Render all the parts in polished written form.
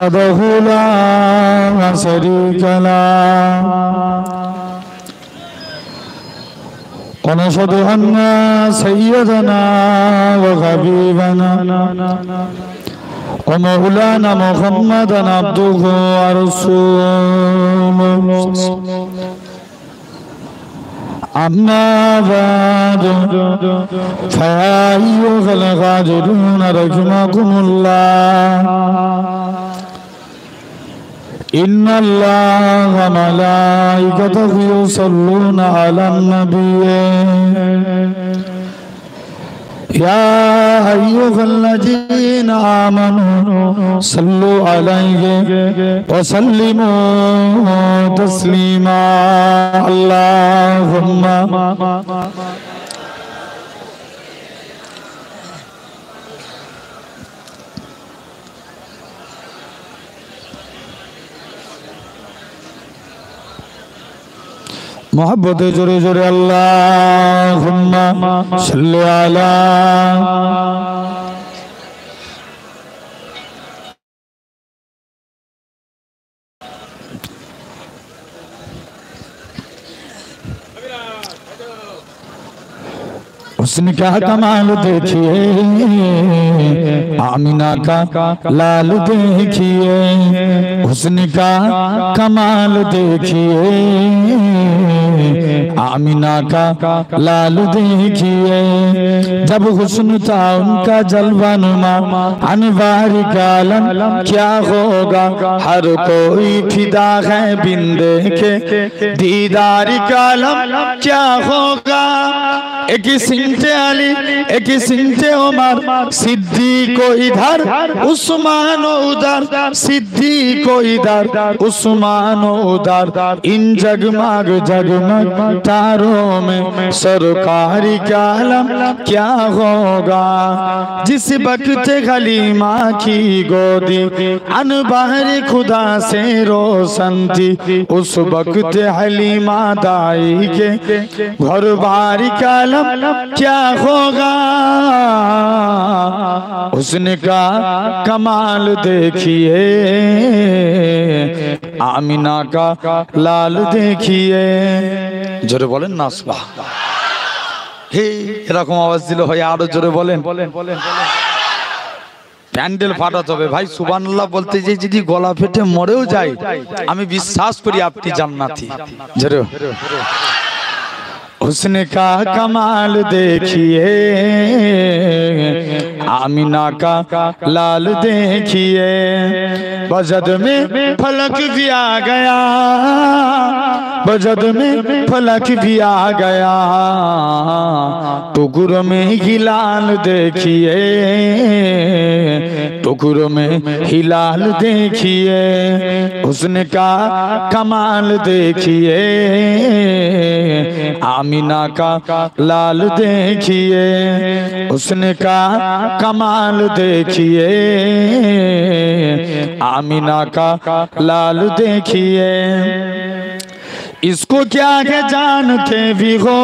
وحده لا شريك له ونشهد أن سيدنا وحبيبنا ومولانا محمدا عبده ورسوله أما بعد فيا أيها الغادرون رحمكم الله إن الله وملائكته يصلون على النبي يا أيها الذين آمنوا صلوا عليه وسلموا تسليما اللهم मोहब्बत जोरे जोरे अल्लाहुम्मा सल्ली अला हुस्न का कमाल देखिए आमिना का लाल देखिए हुस्न का कमाल देखिए आमिना का लाल देखिए जब हुस्न था उनका जलवा नुमा अनवार का आलम क्या होगा हर कोई फिदा है बिन देखे दीदार का आलम क्या होगा एक सिंटे अली एक सिंटे उमर सिद्दीको इधर उस्मान उधर सिद्दीको इधर उस्मान उधर इन जगमग जगमग तारों में सरकारी का आलम क्या होगा जिस वक्त हलीमा की गोदी अनबार खुदा से रोशन थी उस वक्त हलीमा दाई के घर बारी का क्या होगा हुस्न का कमाल देखिए आमिना का लाल देखिए जोरे बोलें ना सुबह हे এরকম আওয়াজ দিলে হয় আরো জোরে বলেন প্যান্ডেল ফাটাতে হবে ভাই সুবহানাল্লাহ বলতে যে যদি গলা ফেটে মরেও যায় আমি বিশ্বাস করি আপনি জান্নাতি জোরে हुस्न का कमाल देखिए आमिना का लाल देखिए बजद में फलक भी आ गया बजद में फलक भी आ गया टुकड़ में हिलाल देखिए टुकड़ में हिलाल देखिए हुस्न का कमाल देखिए आमिना का लाल देखिए हुस्न का कमाल देखिए आमिना का लाल देखिए इसको क्या है जानते भी हो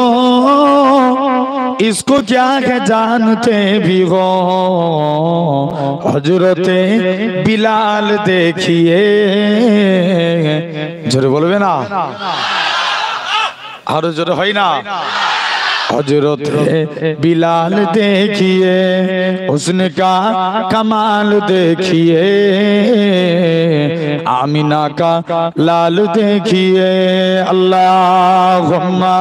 इसको क्या है जानते भी हो हजरते बिलाल देखिए जोरे बोलबे ना आरो जोरे হয় না हजरत बिलाल देखिए हुस्न का कमाल देखिए आमिना का लाल देखिए अल्लाहुम्मा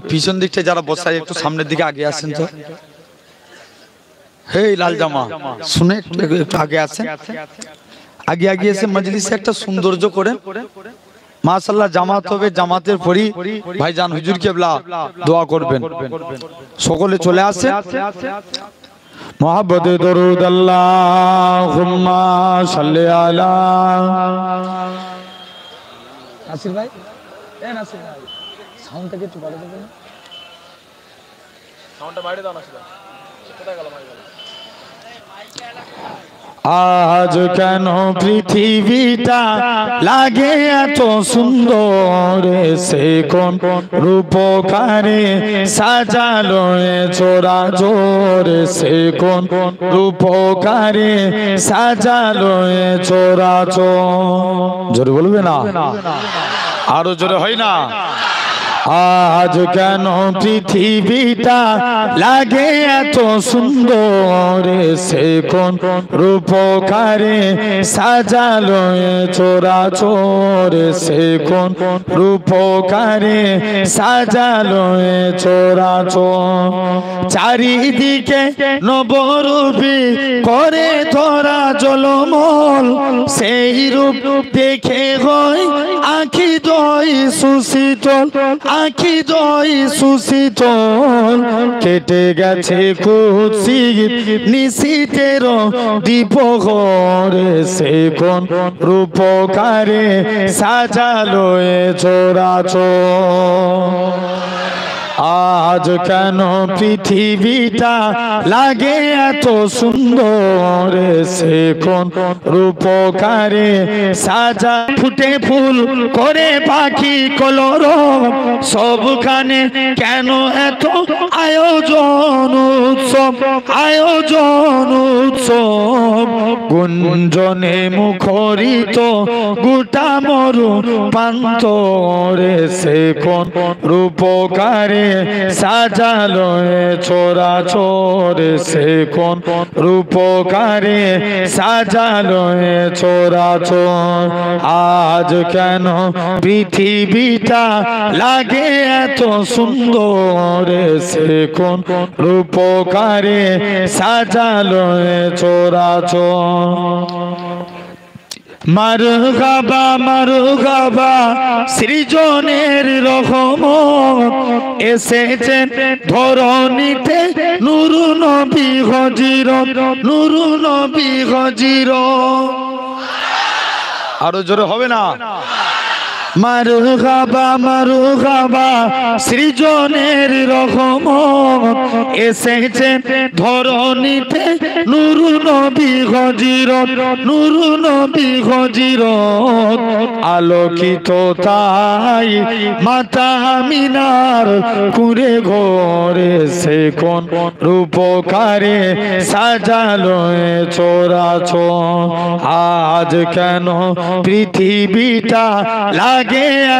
পিছন দিকটা যারা বসে একটু সামনের দিকে আগে আসেন তো हे लाल जामा শুনে একটু আগে আসেন আগে আগে এসে মজলিসে একটা সৌন্দর্য করে মাশাআল্লাহ জামাত হবে জামাতের পরই ভাইজান হুজুর কেবলা দোয়া করবেন সকলে চলে আসেন मोहब्बत दरूद अल्लाहुम्मा सल्ली अला नासिर भाई ए नासिर भाई साउंड के একটু বাড়া দেবেন না সাউন্ডটা বাড়িয়ে দাও নাসির ভাই কোথায় গেল মাইক আজ কেন পৃথিবীটা লাগে এত সুন্দর, সে কোন রূপকারে সাজালো এ চরাচর, সে কোন রূপকারে সাজালো এ চরাচর। জোরে বলবে না? আরো জোরে হয় না? আজ কেন পৃথিবীটা লাগে এত সুন্দর, সে কোন রূপকারে সাজালো এ চরাচর, সে কোন রূপকারে সাজালো এ চরাচর। চারিদিকে নবরূপী করে ধরা জলমল, সেই রূপ দেখে হয় আখি দয় সুশীতল, আখি দয় সুশীতল। কেটে গেছে কুৎসিত নিশীথের দ্বীপঘরে, সে কোন রূপকারে সাজালো এ চরাচর। আজ কেন পৃথিবীটা লাগে এত সুন্দর, সে কোন রূপকারে সাজা। ফুটে ফুল করে পাখি কলরব, সবখানে কেন এত আয়োজন উৎসব, আয়োজন উৎসব। গুঞ্জনে মুখরিত গোটা মরু প্রান্তরে, সে কোন রূপকারে সাজালো এ চরাচর, সে কোন রূপকারে সাজালো এ চরাচর। আজ কেন পৃথিবীটা লাগে এত সুন্দর, সে কোন রূপকারে সাজালো এ চরাচর। মারহাবা মারহাবা সৃজনের রহমত, এসেছেন ধরণীতে নূর নবী হযরত, নূর নবী হযরত। আরো জোরে হবে না? মারহাবা মারহাবা সৃজনের রহমত, এসেছেন ধরণীতে নূর নবী হযরত, নূর নবী হযরত। আলোকিত তাই মাতা মিনার কুঁড়ে ঘরে, সে কোন রূপকারে সাজালো এ চরাচর। আজ কেন পৃথিবীটা লাগে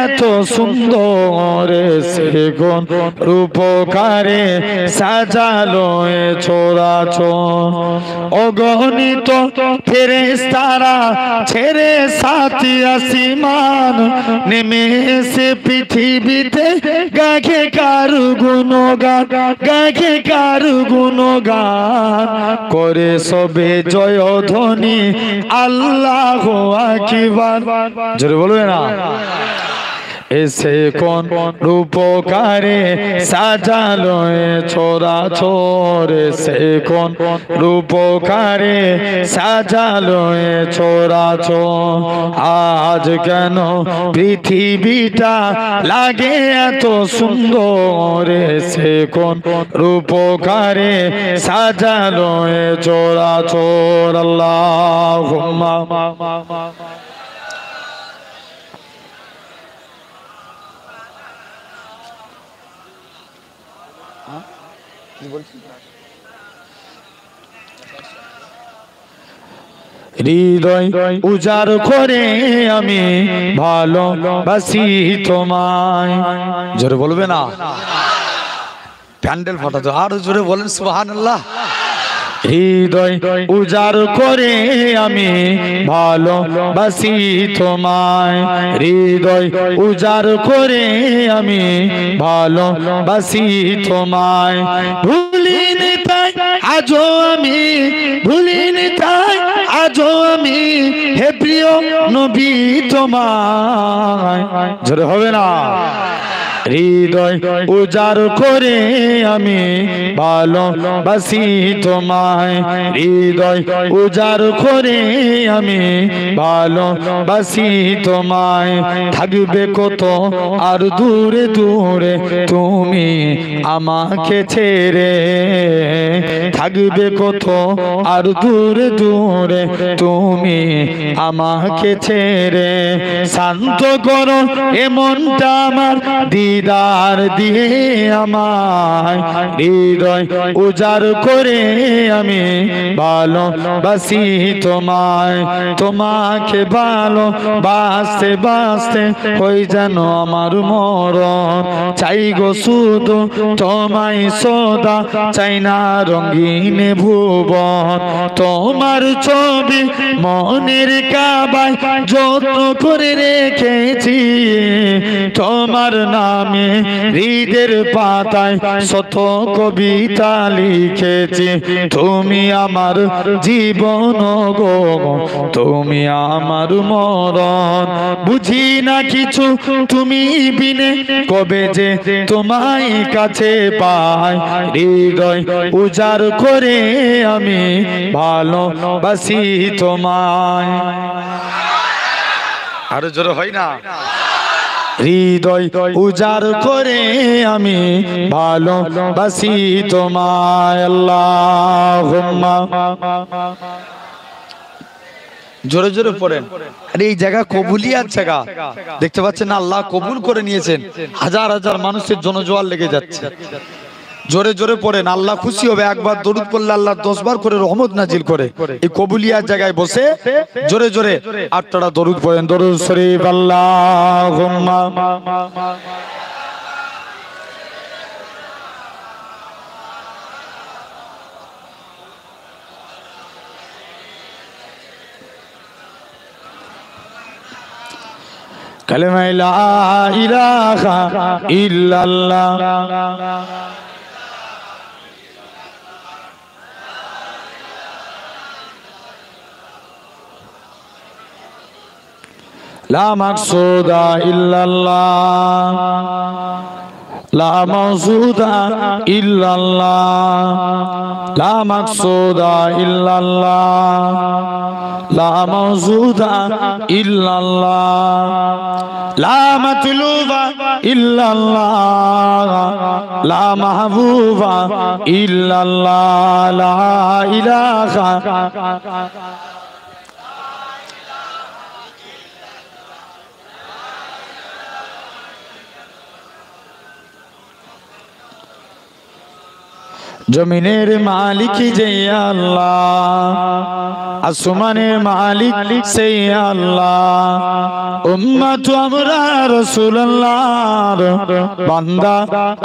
এত সুন্দর, সে কোন রূপকারে সাজালো এ চরাচর। অগণিত ফেরেশতারা ছেড়ে সাথী আসমান, নেমে এসে পৃথিবীতে গাহে কার গুণগান, গাহে কার গুণগান। করে সবে জয়ধ্বনি আল্লাহু আকবার। জোরে বলবে না? এসে কোন রূপকারে সাজালো এ চরাচর, সে কোন রূপকারে সাজালো এ চরাচর। আজ কেন পৃথিবীটা লাগে এত সুন্দর, সে কোন রূপকারে সাজালো এ চরাচর। আল্লাহুম্মা হৃদয় উজাড় করে আমি ভালোবাসি তোমায়। জোরে বলবে না? প্যান্ডেল ফাটাতো। আরো জোরে বলেন সুবহানাল্লাহ। হৃদয় উজাড় করে আমি ভালোবাসি তোমায়, হৃদয় উজাড় করে আমি ভালোবাসি তোমায়। ভুলিনি তাই আজও আমি, ভুলিনি তাই আজও আমি, হে প্রিয় নবী তোমায়। জোরে হবে না? হৃদয় উজাড় করে আমি ভালোবাসি তোমায়, হৃদয় উজাড় করে আমি ভালোবাসি তোমায়। থাকবে কত আর দূরে দূরে তুমি আমাকে ছেড়ে, থাকবে কত আর দূরে দূরে তুমি আমাকে ছেড়ে। শান্ত করো এমনটা আমার দিদার দিয়ে আমায়, হৃদয় উজাড় করে আমি ভালোবাসি তোমায়। তোমাকে ভালোবাসতে বাসতে হই যেন আমার মরণ, চাই গো শুধু তোমায় সদা, চাই না রঙিন ভুবন। তোমার ছবি মনের কাবায় যত্ন করে রেখেছি, তোমার নামে হৃদের পাতায় শত কবিতা লিখেছি। তুমি আমার জীবন গো, তুমি আমার মরণ, বুঝি না কিছু তুমি বিনে কবে যে তোমায় কাছে পাই। হৃদয় উজাড় করে আমি ভালোবাসি তোমায়। আরো জোরে হয় না? হৃদয় উজাড় করে আমি ভালোবাসি তোমায়। আল্লাহুম্মা, জোরে জোরে পড়েন। আরে এই জায়গা কবুলিয়ার জায়গা, দেখতে পাচ্ছেন না? আল্লাহ কবুল করে নিয়েছেন। হাজার হাজার মানুষের জনজোয়ার লেগে যাচ্ছে। জোরে জোরে পড়েন, আল্লাহ খুশি হবে। একবার দরুদ পড়লে আল্লাহ 10 বার করে রহমত নাজিল করে। এই কবুলিয়ার জায়গায় বসে জোরে জোরে আপনারা দরুদ পড়েন। দরুদ শরীফ। আল্লাহুম্মা কালেমা লা ইলাহা ইল্লাল্লাহ, লা মাকসুদা ইল্লাল্লাহ, লা মাওজুদা ইল্লাল্লাহ, লা মাকসুদা ইল্লাল্লাহ, লা মাওজুদা ইল্লাল্লাহ, লা মাতলুবা ইল্লাল্লাহ, লা মাহবুবা ইল্লাল্লাহ, লা ইলাহা জমিনের মালিক যে আল্লাহ, আসমানের মালিক সেই আল্লাহ। উম্মত আমরা রাসূলুল্লাহর বান্দা,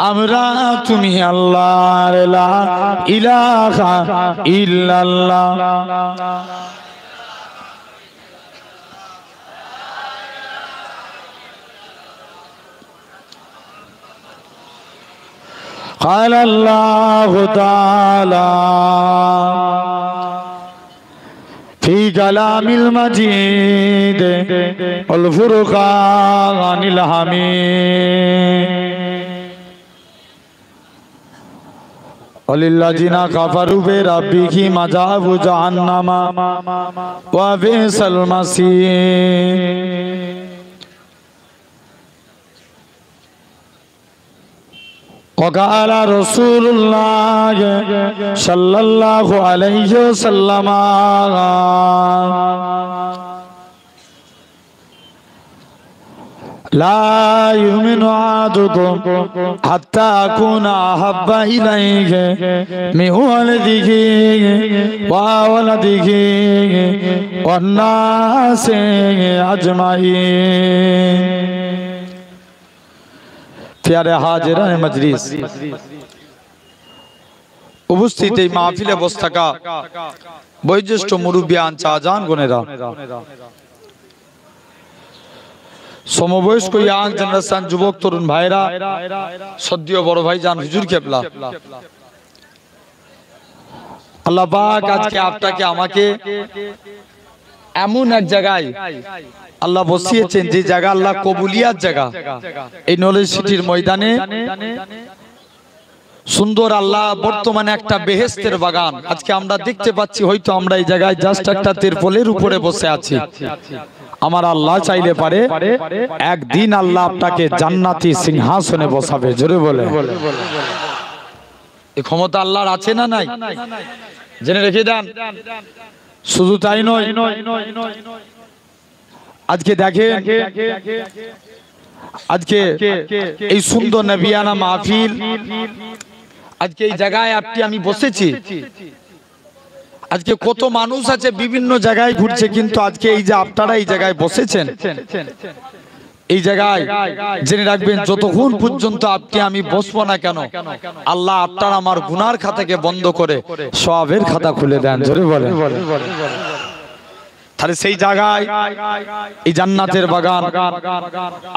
আমরা তুমি আল্লাহর, লা ইলাহা ইল্লাল্লাহ। قال الله تعالى في كلام المجيد والفرقان الحميد وللذين كفروا بربهم عذاب جهنم وبئس المصير وقال رسول الله صلى الله عليه وسلم لا يؤمن أحدكم حتى أكون أحب إليه من ولده وولده والناس أجمعين। प्यारे हाजिरान मजलिस, उपस्थित এই মাহফিলে বসে থাকা বয়োজ্যেষ্ঠ মুরব্বিয়ান, চাচাজান, গোনেরা, সমবয়স্ক ইয়াং জেনারেশন, যুবক তরুণ ভাইরা, সদ্য বড় ভাইজান হুজুর কেবলা, আল্লাহ পাক আজকে আপনাকে আমাকে এমন এক জায়গায় আল্লাহ বসিয়েছেন যে জায়গা আল্লাহ কবুলিয়ার জায়গা। এই নলেজ সিটির ময়দানে সুন্দর আল্লাহ বর্তমানে একটা বেহেশতের বাগান আজকে আমরা দেখতে পাচ্ছি। হয়তো আমরা এই জায়গায় জাস্ট একটা তিরপলের উপরে বসে আছি। আমার আল্লাহ চাইলে পারে একদিন আল্লাহ আপনাকে জান্নাতি সিংহাসনে বসাবে। জোরে বলে, এই ক্ষমতা আল্লাহর আছে না নাই জেনে রেখে দেন। শুধু তাই নয়, আজকে দেখেন আজকে এই সুন্দর নবিয়ানা মাহফিল, আজকে এই জায়গায় আপনি আমি বসেছি। আজকে কত মানুষ আছে বিভিন্ন জায়গায় ঘুরছে, কিন্তু আজকে এই যে আপনারা এই জায়গায় বসেছেন, এই জায়গায় জেনে রাখবেন যতক্ষণ পর্যন্ত আপনি আমি বসবো না কেন আল্লাহ আপনার আমার গুনার খাতাকে বন্ধ করে সওয়াবের খাতা খুলে দেন। জোরে বলেন। তাহলে সেই জায়গায় এই জান্নাতের বাগান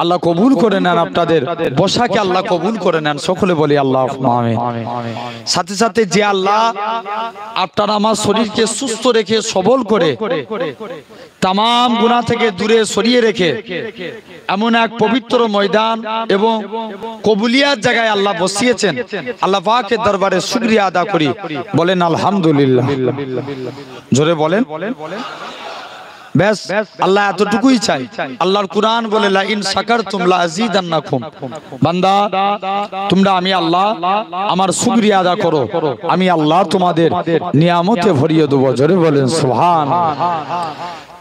আল্লাহ কবুল করে নেন, আপনাদের বসাকে আল্লাহ কবুল করে নেন। সকলে বলি আল্লাহুম্মা আমিন। সাথে সাথে যে আল্লাহ আপনার আমার শরীরকে সুস্থ রেখে সবল করে তামাম গুনাহ থেকে দূরে সরিয়ে রেখে এমন এক পবিত্র ময়দান এবং কবুলিয়ার জায়গায় আল্লাহ বসিয়েছেন, আল্লাহ পাকের দরবারে শুকরিয়া আদা করি। বলেন আলহামদুলিল্লাহ। জোরে বলেন। ব্যাস আল্লাহ এতটুকুই চাই। আল্লাহর কুরআন বলে লা ইন শাকারতুম লা আযীদান্নাকুম, বান্দা তোমরা আমি আল্লাহ আমার শুকরিয়া আদা করো, আমি আল্লাহ তোমাদের নিয়ামতে ভরিয়ে দেব। জোরে বলেন সুবহানাল্লাহ।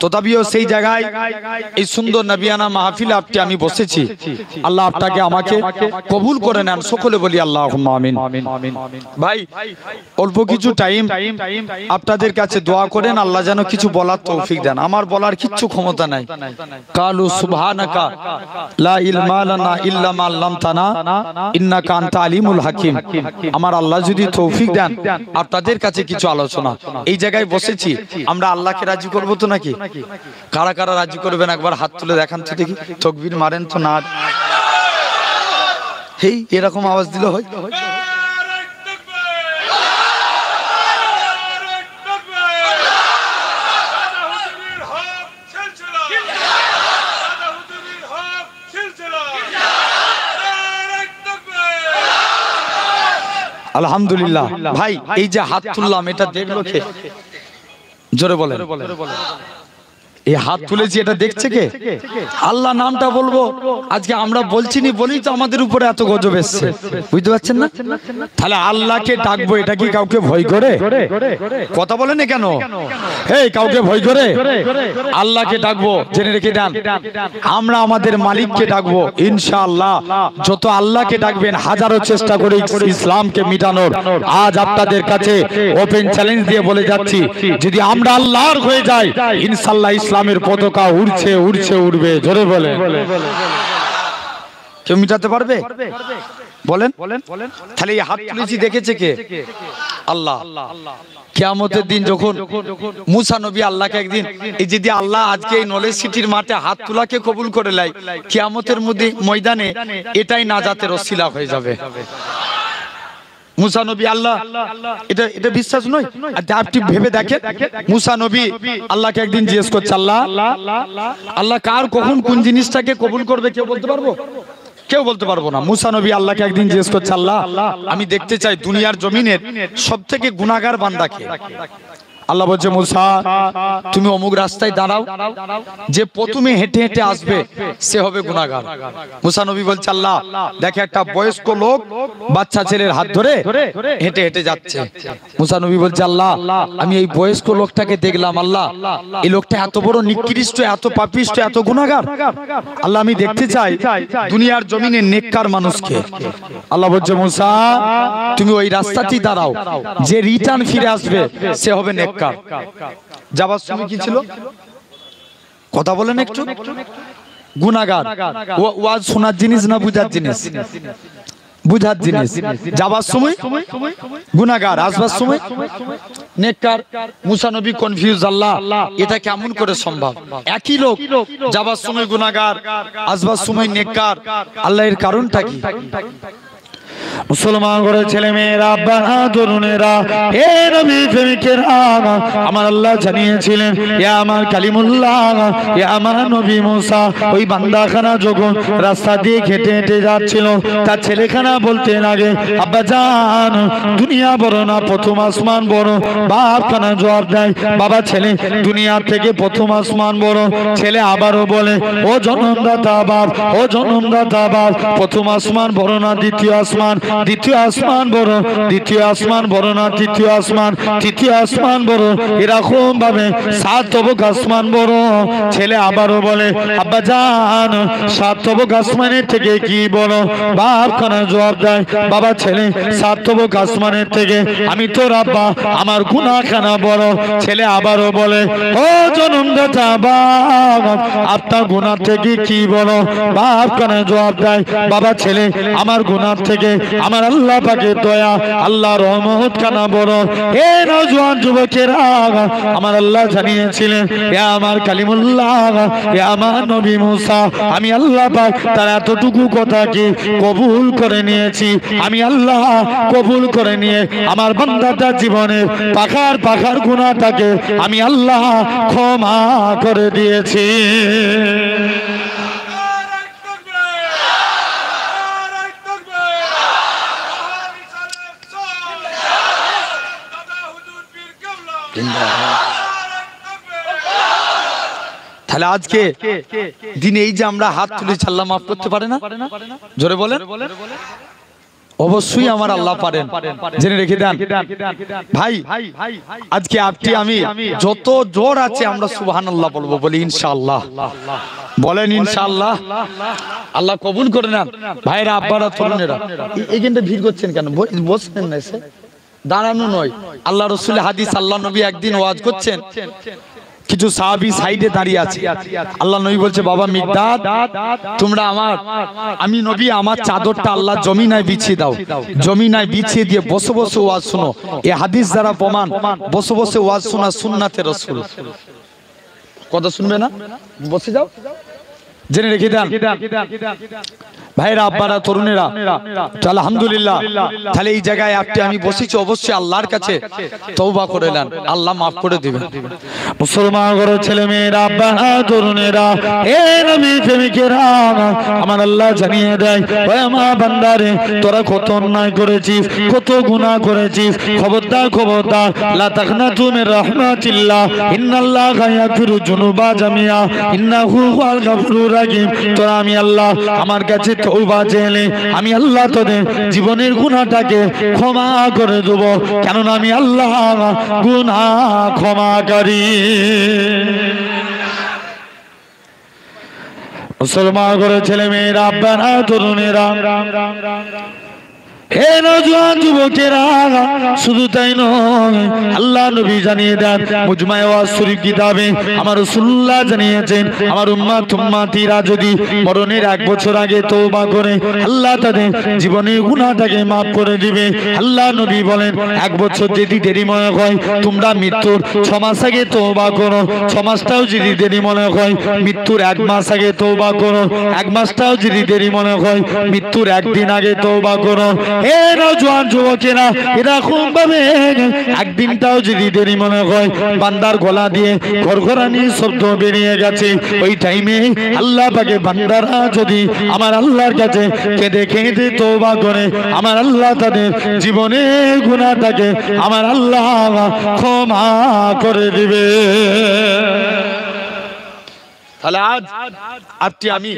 তথাপিও সেই জায়গায় এই সুন্দর নবিয়ানা মাহফিলে আপনি আমি বসেছি, আল্লাহ আপনাকে আমাকে কবুল করে নেন। সকলে বলি আল্লাহুম্মা আমিন। ভাই অল্প কিছু টাইম আপনাদের কাছে দোয়া করেন, আল্লাহ যেন কিছু বলার তৌফিক দেন। আমার বলার কিচ্ছু ক্ষমতা নাই। কালু সুবহানাকা লা ইলমা লানা ইল্লা মা আল্লামতানা ইন্নাকা আনতা আলিমুল হাকিম। আমার আল্লাহ যদি তৌফিক দেন আপনাদের কাছে কিছু আলোচনা। এই জায়গায় বসেছি, আমরা আল্লাহকে রাজি করব তো নাকি? কারা কারা রাজি করবেন একবার হাত তুলে দেখান তো দেখি। তাকবীর মারেন তো না? হেই এরকম আওয়াজ দিলে হয়? আলহামদুলিল্লাহ। ভাই এই যে হাত তুললাম এটা দেখলো কে? জোরে বলেন। এই হাত তুলেছি এটা দেখছে কে? আল্লাহ নামটা বলবো আজকে আমরা বলছি নি বলেই তো আমাদের উপরে এত গজব এসছে, বুঝতে পারছেন না? তাহলে আল্লাহকে ডাকবো, এটা কি কাউকে ভয় করে? কথা বলেন না কেন? এই কাউকে ভয় করে? আল্লাহকে ডাকবো। জেনে রেখে দেন আমরা আমাদের মালিককে ডাকবো ইনশাআল্লাহ। যত আল্লাহকে ডাকবেন হাজারো চেষ্টা করে ইসলামকে মিটানোর। আজ আপনাদের কাছে ওপেন চ্যালেঞ্জ দিয়ে বলে যাচ্ছি, যদি আমরা আল্লাহর হয়ে যাই ইনশাআল্লাহ ইসলামের পতাকা উড়ছে উড়ছে উড়বে। জোরে বলেন। কেউ মিটাতে পারবে? বলেন। তাহলে এই হাত তুলেছি দেখেছে কে? আল্লাহ। কিয়ামতের দিন যখন মুসা নবী আল্লাহকে একদিন এই যদি আল্লাহ আজকে এই নলেজ সিটির মাঠে হাত তোলাকে কবুল করে লাই, কিয়ামতের ময়দানে এটাই নাজাতের ওসিলা হয়ে যাবে। মুসা নবী আল্লাহ এটা বিশ্বাস নয়? আপনি ভেবে দেখেন, মুসা নবী আল্লাহকে একদিন জিজ্ঞেস করছে, আল্লাহ কার কখন কোন জিনিসটাকে কবুল করবে কেউ বলতে পারবো? কেউ বলতে পারবো না। মুসা নবী আল্লাহকে একদিন জিজ্ঞেস করছে, আল্লাহ আমি দেখতে চাই দুনিয়ার জমিনের সব থেকে গুনাহগার বান্দাকে। আল্লাহ বলছে, মুসা তুমি অমুক রাস্তায় দাঁড়াও, যে প্রথমে হেঁটে হেঁটে আসবে সে হবে গুনাহগার। মুসা নবী বলছে, আল্লাহ দেখে একটা বয়স্ক লোক বাচ্চা ছেলের হাত ধরে হেঁটে হেঁটে যাচ্ছে। মুসা নবী বলছে, আল্লাহ আমি এই বয়স্ক লোকটাকে দেখলাম, আল্লাহ এই লোকটা এত বড় নিকৃষ্ট, এত পাপিষ্ট, এত গুনাহগার। আল্লাহ আমি দেখতে চাই দুনিয়ার জমিনে নেককার মানুষকে। আল্লাহ বলছে, মুসা তুমি ওই রাস্তাতেই দাঁড়াও, যে রিটার্ন ফিরে আসবে সে হবে নেককার। যাবার সময় কি ছিল? কথা বলেন একটু। গুনাহগার ওয়াজ শোনার জিনিস না বুঝার জিনিস? বুঝার জিনিস। যাবার সময় গুনাহগার, আসবার সময় নেককার। মুসা নবী কনফিউজ, আল্লাহ এটা কেমন করে সম্ভব? একই লোক যাবার সময় গুনাহগার, আসবার সময় নেককার। আল্লাহ এর কারণটা কি? মুসলমান করে ছেলে মেয়েরা আব্বারা তরুণেরা হে নবী প্রেমিকেরা আমার আল্লাহ জানিয়েছিলেন ইয়া আমার কালিমুল্লাহ ইয়া আমার নবী মুসা ওই বান্দাখানা যখন রাস্তা দিয়ে হেঁটে হেঁটে যাচ্ছিল তার ছেলেখানা বলতে লাগে আব্বা জান দুনিয়া বড় না প্রথম আসমান বড় বাপখানা জবাব দেয় বাবা ছেলে দুনিয়া থেকে প্রথম আসমান বড় ছেলে আবারও বলে ও জনমদাতা বাপ ও জনমদাতা বাপ প্রথম আসমান বড় না দ্বিতীয় আসমান বড় দ্বিতীয় আসমান বড় না তৃতীয় আসমান বড় এরকম ভাবে সাত তবক আসমান বড় ছেলে আবারও বলে আব্বা জান সাত তবক আসমানের থেকে কি বড় বাপখানা জবাব দেয় বাবা ছেলে সাত তবক আসমানের থেকে আমি তোর আব্বা আমার গুনাহখানা বড় ছেলে আবারও বলে ও জনমদাতা বাপ আপনার গুনাহ থেকে কি বড় বাপখানা জবাব দেয় বাবা ছেলে আমার গুনাহ থেকে আমার আল্লাহ পাকের দয়া আল্লাহ রহমত খানা বড় হে নওজোয়ান যুবকেরা আমার আল্লাহ জানিয়েছিলেন হে আমার কালিমুল্লাহ হে আমার নবী মুসা আমি আল্লাহ পাক তার এতটুকু কথাকে কবুল করে নিয়েছি আমি আল্লাহ কবুল করে নিয়ে আমার বান্দাটার জীবনের পাখার গুনাহটাকে আমি আল্লাহ ক্ষমা করে দিয়েছি তাহলে আজকে দিনে এই যে আমরা হাত তুলেছি আল্লাহ মাফ করতে পারে না জোরে বলেন অবশ্যই আমার আল্লাহ পারেন জেনে রেখে দেন ভাই আজকে আপনি আমি যত জোর আছে আমরা সুবহানাল্লাহ বলবো বলি ইনশাআল্লাহ বলেন ইনশাআল্লাহ আল্লাহ কবুল করে নেন ভাইরা আব্বারা তরুণেরা এইখানটা ভিড় করছেন কেন বসছেন না এসে দাঁড়ানো নয় আল্লাহ রাসূল হাদিস আল্লাহ নবী একদিন ওয়াজ করছেন কিছু সাহাবী সাইডে দাঁড়িয়ে আছে আল্লাহ নবী বলছে বাবা মিকদাদ তোমরা আমি নবী আমার চাদরটা আল্লাহ জমিনায় বিছিয়ে দাও জমিনায় বিছিয়ে দিয়ে বসে বসে ওয়াজ শোনো এই হাদিস দ্বারা প্রমাণ বসে বসে ওয়াজ শোনা সুন্নাতে রাসূল কথা শুনবে না বসে যাও জেনে রেখে দেন ভাইরা আব্বারা তরুণেরা আলহামদুলিল্লাহ তাহলে এই জায়গায় আপনি আমি বসেছি অবশ্যই আল্লাহর কাছে তওবা করে নেন আল্লাহ মাফ করে দিবেন মুসলমান ঘর ছেলে মেয়েরা আব্বারা তরুণেরা হে নবী প্রেমিকেরা আমার আল্লাহ জানিয়ে দেয় ও আমার বান্দারে তোরা কত অন্যায় করেছিস কত গুনাহ করেছিস খবরদার লা তাকনাতু মির রাহমাতিল্লাহ ইন্নাল্লাহা ইয়াগফিরু যুনুবা জামিআ ইন্নাহু হুয়াল গাফুরুর রাহিম তোরা আমি আল্লাহ আমার কাছে তওবা চেলে আমি আল্লাহ তোদের জীবনের গুনাহটাকে ক্ষমা করে দেব কেননা আমি আল্লাহ গুনাহ ক্ষমাকারী মুসলমান ঘরের ছেলে মেয়েরা আব্বারা তরুণেরা হে নওজোয়ান যুবকেরা শুধু তাই নয় আল্লাহ নবী জানিয়ে দেন মুজমায়ে ওয়াজ শরীফ কিতাবে আমার রাসূলুল্লাহ জানিয়েছেন আমার উম্মতিরা যদি মরণের 1 বছর আগে তওবা করে আল্লাহ তাদের জীবনের গুনাহটাকে maaf করে দিবে আল্লাহ নবী বলেন 1 বছর যদি দেরি মনে হয় তোমরা মৃত্যুর 6 মাস আগে তওবা করো 6 মাসটাও যদি দেরি মনে হয় মৃত্যুর 1 মাস আগে তওবা করো 1 মাসটাও যদি দেরি মনে হয় মৃত্যুর 1 দিন আগে তওবা করো হে নওজোয়ান যুবকেরা এরকম ভাবে একদিনটাও যদি দেরি মনে হয় বান্দার গলা দিয়ে ঘরঘরানি শব্দ বেরিয়ে গেছে ওই টাইমে আল্লাহ পাকে বান্দারা যদি আমার আল্লাহর কাছে কেঁদে কেঁদে তওবা করে আমার আল্লাহ তাদের জীবনের গুনাহটাকে আমার আল্লাহ ক্ষমা করে দিবে তাহলে আজ আপনি আমি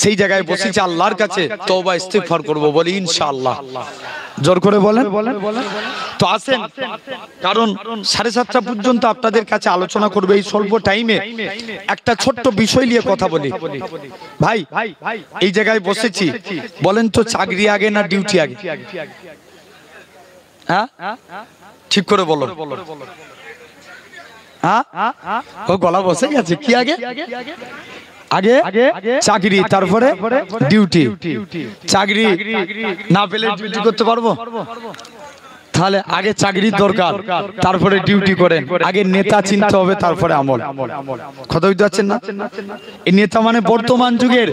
সেই জায়গায় বসেছি আল্লাহর কাছে তওবা ইস্তিগফার করব বলি ইনশাআল্লাহ জোর করে বলেন তো আসেন কারণ 7:30টা পর্যন্ত আপনাদের কাছে আলোচনা করব এই স্বল্প টাইমে একটা ছোট্ট বিষয় নিয়ে কথা বলি ভাই এই জায়গায় বসেছি বলেন তো চাকরি আগে না ডিউটি আগে হ্যাঁ ঠিক করে বলো হ্যাঁ ও গলা বসে গেছে কি আগে আগে চাকরি তারপরে ডিউটি চাকরি না পেলে ডিউটি করতে পারবো তাহলে আগে চাকরির দরকার, তারপরে ডিউটি করেন। আগে নেতা চিনতে হবে, তারপরে আমল। কথা বুঝতে পারছেন না? এই নেতা মানে বর্তমান যুগের,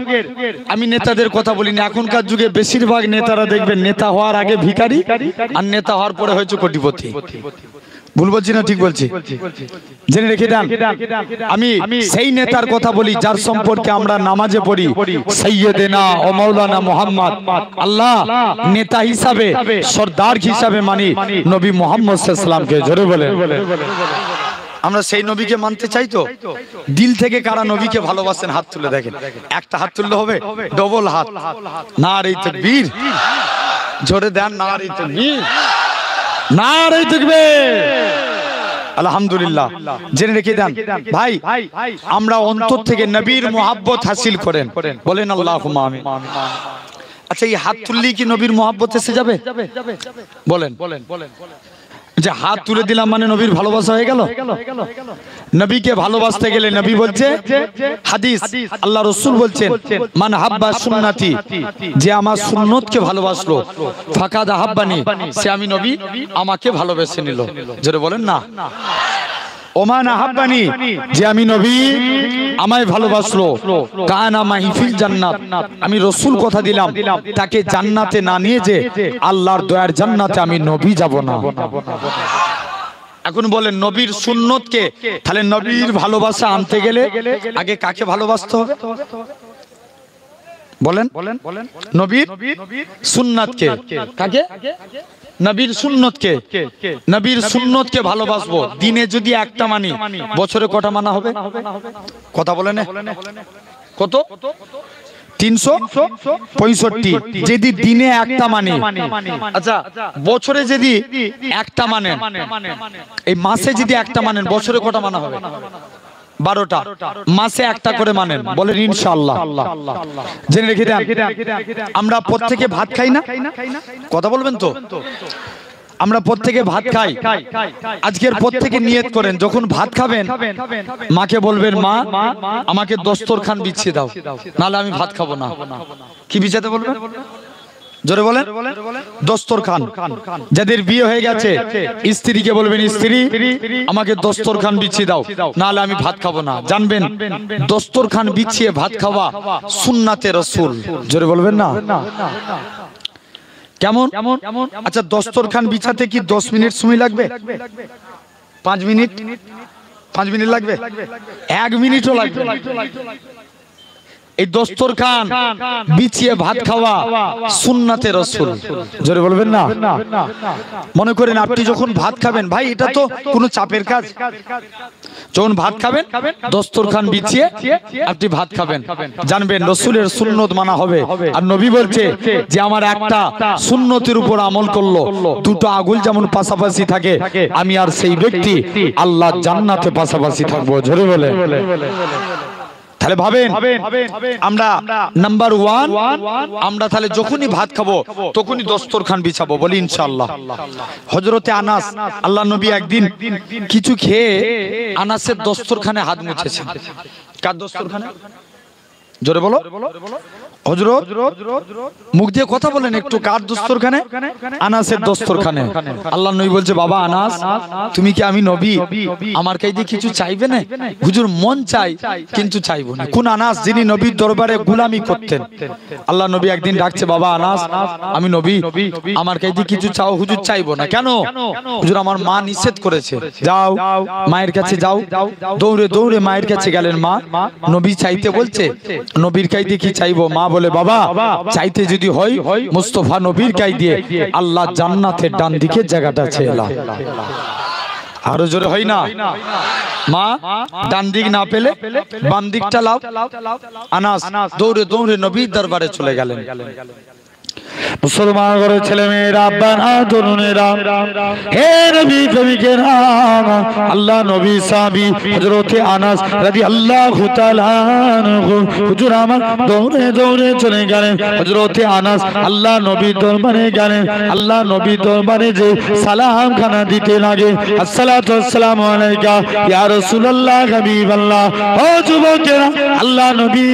আমি নেতাদের কথা বলিনি, এখনকার যুগে বেশিরভাগ নেতারা দেখবেন নেতা হওয়ার আগে ভিখারি, আর নেতা হওয়ার পরে হয়েছে কোটিপতি। ভুল বলছি না ঠিক বলছি? জেনে রেখে দেন, আমি সেই নেতার কথা বলি যার সম্পর্কে আমরা নামাজে পড়ি সাইয়্যিদেনা ও মাওলানা মুহাম্মদ। আল্লাহ নেতা হিসাবে, সরদার হিসাবে মানি নবী মুহাম্মদ সাল্লাল্লাহু আলাইহি ওয়াসাল্লামকে। জোরে বলেন, আমরা সেই নবীকে মানতে চাই তো? দিল থেকে কারা নবীকে ভালোবাসেন হাত তুলে দেখেন। একটা হাত তুললে হবে, ডবল হাত। নারে তাকবীর, জোরে দেন নারে তাকবীর, নারে তাকবীর, আলহামদুলিল্লাহ। জেনে রেখে দেন ভাই, আমরা অন্তর থেকে নবীর মুহাব্বত হাসিল করেন, বলেন আল্লাহুম্মা আমিন। আচ্ছা, এই হাত তুললেই কি নবীর মুহাব্বত এসে যাবে? বলেন, যে হাত তুলে দিলাম মানে নবীর ভালোবাসা হয়ে গেল? নবীকে ভালোবাসতে গেলে নবী বলছে, হাদিস আল্লাহ রাসূল বলছেন, মান হাব্বা সুন্নতি, যে আমার সুন্নতকে ভালোবাসলো, ফাকাদ হাব্বানি, সে আমি নবী আমাকে ভালোবেসে নিল। যেটা বলেন না, ওমান আহাব্বানি, যে আমি নবী আমায় ভালোবাসলো, কানা মাহিফিল জান্নাত, আমি রাসূল কথা দিলাম তাকে জান্নাতে না নিয়ে যে আল্লাহর দয়ার জান্নাতে আমি নবী যাব না। এখন বলেন নবীর সুন্নতকে, তাহলে নবীর ভালোবাসা আনতে গেলে আগে কাকে ভালোবাসতে হবে? বলেন, নবীর সুন্নাতকে। কাকে? নবীর সুন্নতকে। নবীর সুন্নতকে ভালোবাসবো। দিনে যদি একটা মানি, বছরে কটা মানা হবে? কথা বলেন, কত? 365। যদি দিনে একটা মানি, আচ্ছা বছরে যদি একটা মানেন, এই মাসে যদি একটা মানেন, বছরে কটা মানা হবে? 12টা। মাসে একটা করে মানেন, বলেন ইনশাআল্লাহ। জেনে রেখে দেন, আমরা প্রত্যেকে ভাত খাই না? কথা বলবেন তো? আমরা প্রত্যেকে ভাত খাই। আজকের প্রত্যেকে নিয়ত করেন, যখন ভাত খাবেন মাকে বলবেন, মা আমাকে দস্তরখান বিছিয়ে দাও, নাহলে আমি ভাত খাবো না। কি বিছাতে বলবেন? জোরে বলেন, দস্তরখান। যাদের বিয়ে হয়ে গেছে স্ত্রীকে বলবেন, স্ত্রী আমাকে দস্তরখান বিছিয়ে দাও, নাহলে আমি ভাত খাবো না। জানবেন দস্তরখান বিছিয়ে ভাত খাওয়া সুন্নাতে রাসূল। জোরে বলবেন না? কেমন? আচ্ছা, দস্তরখান বিছাতে কি 10 মিনিট সময় লাগবে? 5 মিনিট? 5 মিনিট লাগবে? 1 মিনিটও লাগবে? এই দস্তরখান বিছিয়ে ভাত খাওয়া সুন্নাতে রাসূল। জোরে বলবেন না? মনে করেন আপনি যখন ভাত খাবেন, ভাই এটা তো কোনো চাপের কাজ। যখন ভাত খাবেন দস্তরখান বিছিয়ে আপনি ভাত খাবেন, জানবেন রাসূলের সুন্নত মানা হবে। আর নবী বলছে যে আমার একটা সুন্নতের উপর আমল করলো, দুটো আগুল যেমন পাশাপাশি থাকে, আমি আর সেই ব্যক্তি আল্লাহ জান্নাতে পাশাপাশি থাকবো। জোরে বলে। তাহলে ভাবেন, আমরা নাম্বার 1, আমরা তাহলে যখনই ভাত খাবো তখনই দস্তরখান বিছাবো, বলি ইনশাআল্লাহ। হযরতে আনাস, আল্লাহ নবী একদিন কিছু খেয়ে আনাসের দস্তরখানে হাত মুছেছেন। কার দস্তরখানে? জোরে বলো। হযরত, মুখ দিয়ে কথা বলেন একটু, কার দস্তরখানে? আনাসের দস্তরখানে। আল্লাহ নবী বলছে, বাবা আনাস, তুমি কি আমি নবী আমার কাছে কিছু চাইবে না? হুজুর মন চাই কিন্তু চাইবো না। কোন আনাস? যিনি নবীর দরবারে গোলামি করতেন। আল্লাহ নবী একদিন ডাকছে, বাবা আনাস, আমি নবী আমার কাছে কিছু চাও। হুজুর চাইবো না। কেন? হুজুর আমার মা নিষেধ করেছে। যাও মায়ের কাছে যাও। দৌড়ে দৌড়ে মায়ের কাছে গেলেন। মা, নবী চাইতে বলছে, নবীর কাছে কি চাইবো? মা বলে, বাবা চাইতে যদি হয় মুস্তাফা নবীর কাছে দিয়ে আল্লাহ জান্নাতের ডান দিকে জায়গাটা ছেলা। আরো জোরে হয় না? মা ডান দিক না পেলে বাম দিকটা লাও। আনাস দৌড়ে দৌড়ে নবীর দরবারে চলে গেলেন। মুসলমান ঘরের ছেলে মেয়েরা, আব্বারা, তরুণেরা, হে নবী প্রেমিকেরা, আল্লাহ নবী সাহাবী হযরতে আনাস রাদিয়াল্লাহু তাআলা আনহু হুজুর আমার দৌড়ে দৌড়ে চলে গেলেন। হযরতে আনাস আল্লাহ নবীর দরবারে গেলেন। আল্লাহ নবীর দরবারে যে সালাম খানা দিতে লাগে, আসসালাতু ওয়াসসালামু আলাইকা ইয়া রাসূলুল্লাহ হাবিবাল্লাহ। ও যুবকেরা, আল্লাহ নবী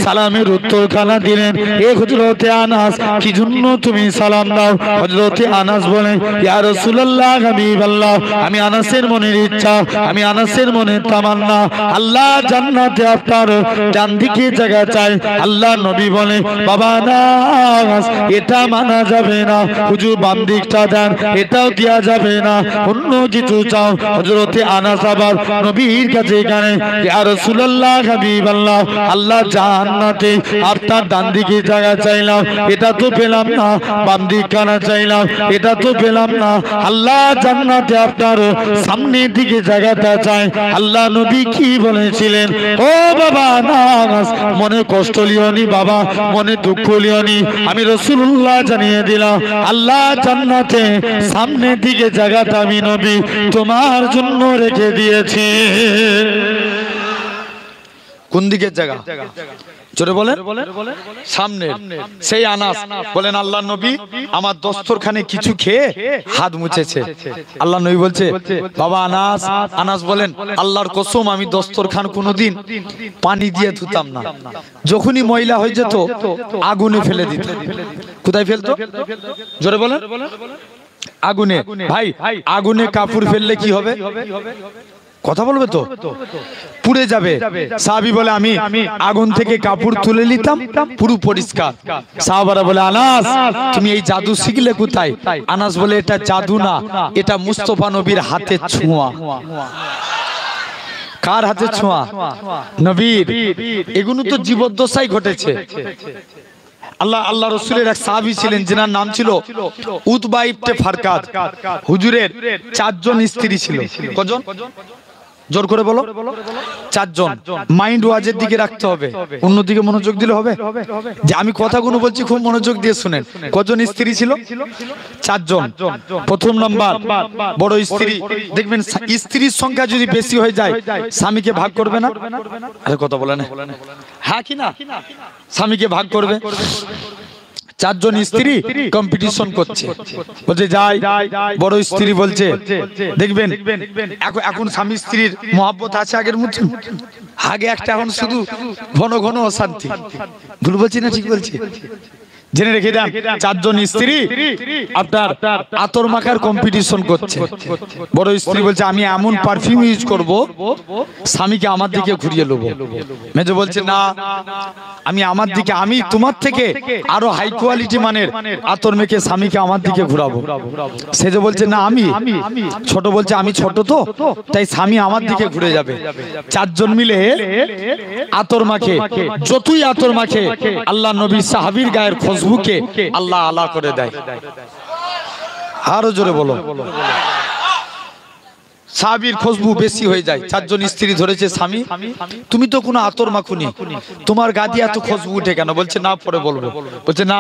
সালামের উত্তর খানা দিলেন। এ হযরতে আনাস কি জন্য তুমি সালাম দাও? হযরতে আনাস বলেন, ইয়া রাসূলুল্লাহ হাবিবাল্লাহ, আমি আনাসের মনের ইচ্ছা, আমি আনাসের মনের তামান্না, আল্লাহ জান্নাতে আপনার ডান দিকে জায়গা চাই। আল্লাহ নবী বলে, বাবা আনাস, এটা মানা যাবে না, হুজুর বাম দিকটা দেন, এটাও দেয়া যাবে না, অন্য কিছু চাও। হযরতে আনাস আবার নবীর কাছে গেলেন, ইয়া রাসূলুল্লাহ হাবিবাল্লাহ, আল্লাহ জান্নাতে আপনার ডান দিকে জায়গা চাইলাম, এটা তো পেলাম না, বাম দিক কানা চাইলাম, এটা তো পেলাম না, আল্লাহ জান্নাতে আপনার সামনের দিকে জায়গাটা চাই। আল্লাহ নবী কি বলেছিলেন? ও বাবা আনাস, মনে কষ্ট লিওনি বাবা, মনে দুঃখ লিওনি, আমি রাসূলুল্লাহ জানিয়ে দিলাম, আল্লাহ জান্নাতে সামনের দিকে জায়গাটা আমি নবী তোমার জন্য রেখে দিয়েছি। কোন দিকের জায়গা? জোরে বলেন। সামনে। সেই আনাস বলেন, আল্লাহ নবী আমার দস্তরখানে কিছু খেয়ে হাত মুছেছে। আল্লাহ নবী বলছে, বাবা আনাস, আনাস বলেন, আল্লাহর কসম আমি দস্তরখান কোনোদিন পানি দিয়ে ধুতাম না, যখনই ময়লা হয়ে যেত আগুনে ফেলে দিত। কোথায় ফেলতো? জোরে বলেন। আগুনে। ভাই, আগুনে কাপড় ফেললে কি হবে? কথা বলবে তো? পুড়ে যাবে। সাহাবী বলে, আমি আগুন থেকে কাপড় তুলে নিতাম, পুরো পরিষ্কার। সাহাবারা বলে, আনাস তুমি এই জাদু শিখলে কোথায়? আনাস বলে, এটা জাদু না, এটা মুস্তাফা নবীর হাতের ছোঁয়া। কার হাতের ছোঁয়া? নবীর। এগুলো তো জীবদ্দশায় ঘটেছে। আল্লাহ রাসূলের এক সাহাবী ছিলেন, যার নাম ছিল উতবা ইবনে ফারকাদ। হুজুরের 4 জন স্ত্রী ছিল। কজন? জোর করে বলো। 4 জন। মাইন্ড ওয়াজের দিকে রাখতে হবে, অন্যদিকে মনোযোগ দিলে হবে? যে আমি কথাগুলো বলছি খুব মনোযোগ দিয়ে শুনেন। কজন স্ত্রী ছিল? 4 জন। প্রথম নাম্বার বড় স্ত্রী। দেখবেন স্ত্রীর সংখ্যা যদি বেশি হয়ে যায় স্বামীকে ভাগ করবে না? আরে কথা বলে না, হ্যাঁ কি না? স্বামীকে ভাগ করবে। 4 জন স্ত্রী কম্পিটিশন করছে, বলছে যাই। বড় স্ত্রী বলছে, দেখবেন এখন স্বামী স্ত্রীর মহব্বত আছে আগের মতো? আগে একটা, এখন শুধু ঘন ঘন অশান্তি। ভুল বলছি না ঠিক বলছি? জেনে রেখে দেন, 4 জন স্ত্রী আপনার আতর মাখার কম্পিটিশন করছে। বড় স্ত্রী বলছে, আমি এমন পারফিউম ইউজ করব স্বামীকে আমার দিকে ঘুরিয়ে নেব। মেজো বলছে, না, আমি তোমার থেকে আরো হাই কোয়ালিটি মানের আতর মেখে স্বামীকে আমার দিকে ঘুরাবো। সেজো বলছে, না আমি। ছোট বলছে, আমি ছোট তো, তাই স্বামী আমার দিকে ঘুরে যাবে। 4 জন মিলে আতর মাখে। যতই আতর মাখে আল্লাহ নবী সাহাবীর গায়ের খুশবুকে আল্লাহ আলা করে দেয়। আরো জোরে বলো। সাহাবীর খুশবু বেশি হয়ে যায়। 4 জন স্ত্রী ধরেছে, স্বামী তুমি তো কোনো আতর মাখুনি, তোমার গা দিয়ে এত খুশবু উঠে কেন? বলছে, না পরে বলবো। বলছে, না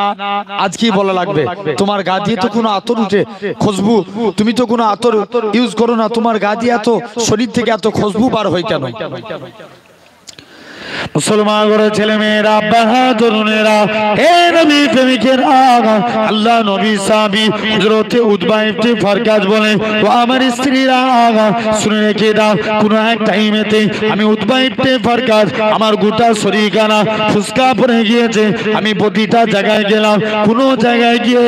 আজকেই বলা লাগবে, তোমার গা দিয়ে তো কোনো আতর উঠে খুশবু, তুমি তো কোনো আতর ইউজ করো না, তোমার গা দিয়ে এত, শরীর থেকে এত খুশবু বার হয় কেন? মুসলমান ঘরে ছেলে মেয়েরা, বাহাদুরেরা, হে নবী প্রেমিকেরা, আল্লাহ নবী সাহাবী হযরতে উতবা ইবনে ফারকাদ বলে, ও আমার স্ত্রীরা শুনে রেখে দাও, কোন এক টাইমেতে আমি উতবা ইবনে ফারকাদ, আমার গোটা শরীরখানা ফুসকা পড়ে গিয়েছে। আমি প্রতিটা জায়গায় গেলাম, কোন জায়গায় গিয়ে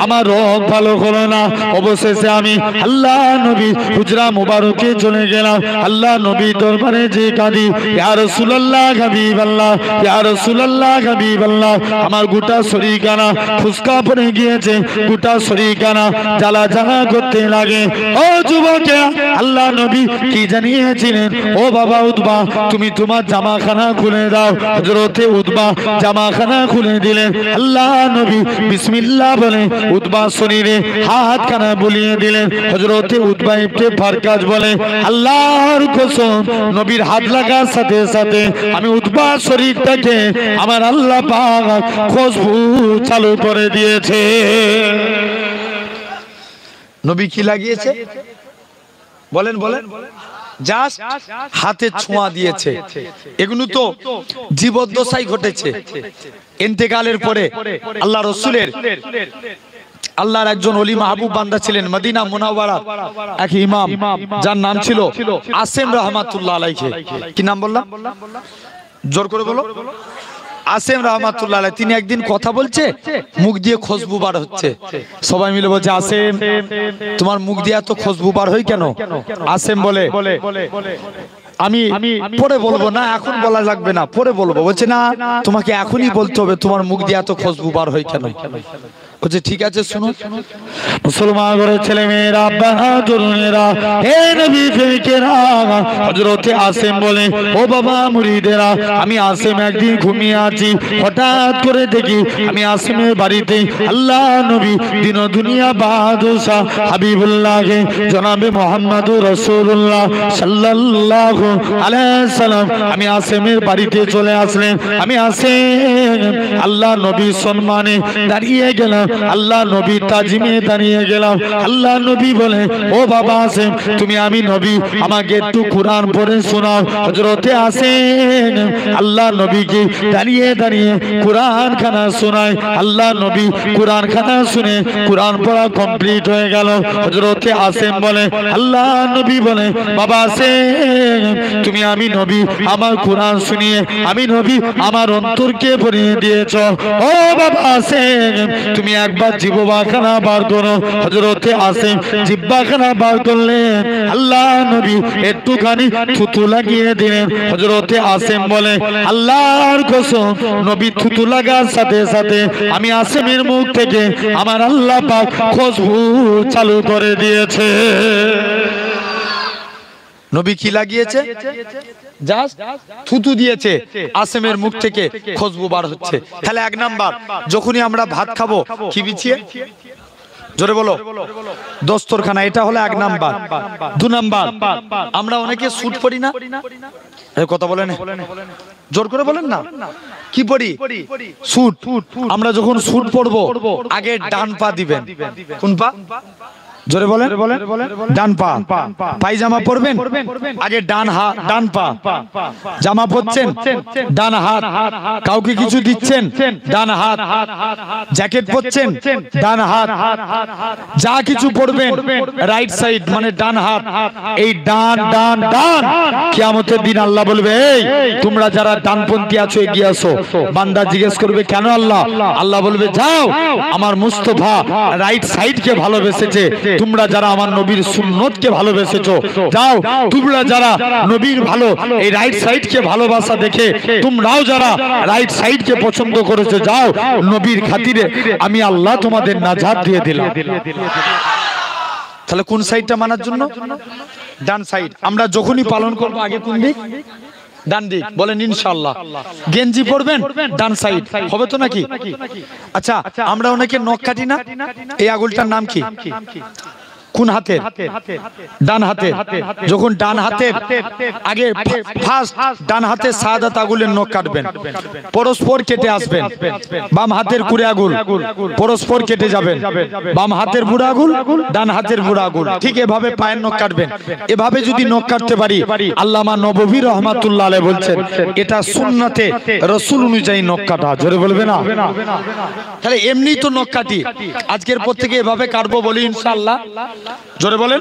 আমার রোগ ভালো হলো না। অবশেষে আমি আল্লাহ নবী হুজরা মুবারকে চলে গেলাম। আল্লাহ নবী দরবারে যে কাঁদি, ইয়া রাসূলুল্লাহ হাবিবাল্লাহ, ইয়া রাসূলুল্লাহ হাবিবাল্লাহ, আমার গোটা শরীরখানা ফুসকা পড়ে গিয়েছে, গোটা শরীরখানা জ্বালা জ্বালা করতে লাগে। ও যুবকেরা, আল্লাহ নবী কি জানিয়েছিলেন? ও বাবা উতবা, তুমি তোমার জামাখানা খুলে দাও। হযরতে উতবা জামাখানা খুলে দিলেন। আল্লাহ নবী বিসমিল্লাহ বলে উতবা শরীরে হাতখানা বুলিয়ে দিলেন। হযরতে উতবা ইবনে ফারকাদ বলে, আল্লাহর কসম, নবীর হাত লাগার সাথে সাথে আমি উতবা শরীরটাকে আমার আল্লাহ পাক খুশবু চালু করে দিয়েছে। নবী কি লাগিয়েছে? বলেন বলেন। জাস্ট হাতে ছোঁয়া দিয়েছে। এগুলো তো জীবদ্দশায় ঘটেছে। ইন্তেকালের পরে আল্লাহ রাসূলের, আল্লাহর একজন ওলি মাহবুব বান্দা ছিলেন মদিনা মুনাওয়ারা এক ইমাম, যার নাম ছিল আসেম রাহমাতুল্লাহ আলাইহি। কি নাম বললাম? জোর করে বলো। আসেম রহমাতুল্লাহ আলাইহি, তিনি একদিন কথা বলছে, মুখ দিয়ে খুশবু বার হচ্ছে। সবাই মিলে বলছে, আসেম তোমার মুখ দিয়ে এত খুশবু বার হয় কেন? আসেম বলে, আমি পরে বলবো না, এখন বলা লাগবে না, পরে বলবো। বলছে না, তোমাকে এখনই বলতে হবে তোমার মুখ দিয়ে এত খুশবু বার হয় কেন। বলছে ঠিক আছে শুনো। মুসলমান ঘরের ছেলে মেয়েরা, আব্বারা, তরুণেরা, হে নবী প্রেমিকেরা, হযরতে আসেম বলে, ও বাবা মুরিদেরা, আমি আসেম একদিন ঘুমিয়ে আছি, হঠাৎ করে দেখি আমি আসেমের বাড়িতে আল্লাহ নবী দিন দুনিয়া বাদশাহ হাবিবুল্লাহকে জনাবে মুহাম্মদুর রাসূলুল্লাহ সাল্লাল্লাহু আলাইহি সাল্লাম আমি আসেমের বাড়িতে চলে আসলেন। আমি আসেম আল্লাহ নবীর সম্মানে দাঁড়িয়ে গেলাম, আল্লাহ নবী তাজিমে দাঁড়িয়ে গেলাম। আল্লাহ নবী বলে, ও বাবা আসেম, তুমি আমি নবী, আমাকে একটু কোরআন পড়ে শোনাও। হযরতে আসেম আল্লাহ নবীকে দাঁড়িয়ে দাঁড়িয়ে কোরআন খানা শোনায়। আল্লাহ নবী কোরআন খানা শুনে কোরআন পড়া কমপ্লিট হয়ে গেল। হযরতে আসেম বলে, আল্লাহ নবী বলে, বাবা আসেম, তুমি আমি নবী, আমার কোরআন শুনিয়ে আমি নবী আমার অন্তরকে ভরিয়ে দিয়েছ। ও বাবা আসেম, তুমি একবার জিহ্বাখানা বার করো। হযরতে আসেম জিহ্বাখানা বার করলেন, আল্লাহ নবী একটুখানি থুতু লাগিয়ে দিলেন। হযরতে আসেম বলে, আল্লাহর কসম, নবী থুতু লাগার সাথে সাথে আমি আসেমের মুখ থেকে আমার আল্লাহ পাক খুশবু চালু করে দিয়েছে। নবী কি লাগিয়েছে? জাস্ট থুতু দিয়েছে, আসেমের মুখ থেকে খুশবু বার হচ্ছে। তাহলে এক নাম্বার, যখনই আমরা ভাত খাবো কি বিছিয়ে, জোরে বলো, দস্তরখানা, এটা হলো এক নাম্বার। দু নাম্বার, আমরা অনেকে স্যুট পরি না, কথা বলেন, জোর করে বলেন না, কি পরি? স্যুট। আমরা যখন স্যুট পরবো আগে ডান পা দিবেন। কোন পা? জোরে বলেন, ডান পা। পায়জামা পরবেন আগে ডান হাত, ডান পা। জামা পরছেন ডান হাত, কাউকে কিছু দিচ্ছেন ডান হাত, জ্যাকেট পরছেন ডান হাত, যা কিছু পরবেন রাইট সাইড মানে ডান হাত। এই ডান ডান ডান, কিয়ামতের দিন আল্লাহ বলবে, এই তোমরা যারা ডানপন্থী আছো এগিয়ে আসো। বান্দা জিজ্ঞেস করবে, কেন আল্লাহ? আল্লাহ বলবে, যাও, আমার মুস্তাফা রাইট সাইডকে ভালোবেসেছে, তোমরা যারা আমার নবীর সুন্নতকে ভালোবেসেছো, যাও, তোমরা যারা নবীর ভালো এই রাইট সাইডকে ভালোবাসা দেখে তোমরাও যারা রাইট সাইডকে পছন্দ করেছো, যাও, নবীর খাতিরে আমি আল্লাহ তোমাদের নাজাত দিয়ে দিলাম। তাহলে কোন সাইডটা মানার জন্য? ডান সাইড। আমরা যখনই পালন করবো আগে কোন দিক? ডান দিক। বলেন ইনশাআল্লাহ। গেঞ্জি পরবেন ডান সাইড, হবে তো নাকি? আচ্ছা, আমরা অনেকে নখ কাটি না, এই আঙুলটার নাম কি? কোন হাতের? ডান হাতের। যখন ডান হাতের আগে ফার্স্ট ডান হাতের শাহাদাত আঙুলের নখ কাটবেন, পরস্পর কেটে আসবেন। বাম হাতের কুড়ে আঙুল পরস্পর কেটে যাবেন, বাম হাতের বুড়া আঙুল, ডান হাতের বুড়া আঙুল। ঠিক এভাবে পায়ের নখ কাটবেন। এভাবে যদি নখ কাটতে পারি, আল্লামা নববী রহমাতুল্লাহ আলাইহি বলছেন এটা সুন্নতে রাসূল অনুযায়ী নখ কাটা। জোরে বলবে না? তাহলে এমনি তো নখ কাটি, আজকের পর থেকে এভাবে কাটবো বলি ইনশাআল্লাহ। জোরে বলেন।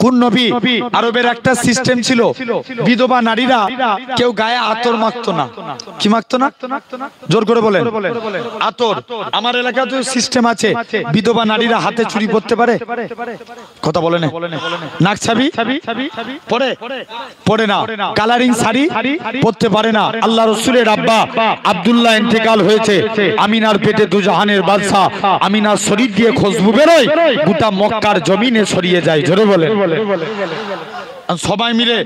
কোন নবী? আরবের একটা সিস্টেম ছিল, বিধবা নারীরা কেউ গায়ে আতর মাখতো না। কি মাখতো না? জোর করে বলেন। আতর। আমার এলাকাতেও সিস্টেম আছে, বিধবা নারীরা হাতে চুড়ি পরতে পারে। কথা বলেন। নাক ছাবি পরে পরে না, কালারিং শাড়ি পরতে পারে না। আল্লাহ রাসূলের আব্বা আব্দুল্লাহ ইন্তেকাল হয়েছে, আমিনার পেটে দুজাহানের বাদশা আমিনার শরীর দিয়ে খুশবু বেরোয়, গোটা মক্কার জমিনে ছড়িয়ে যায়। জোরে বলেন। সবাই মিলে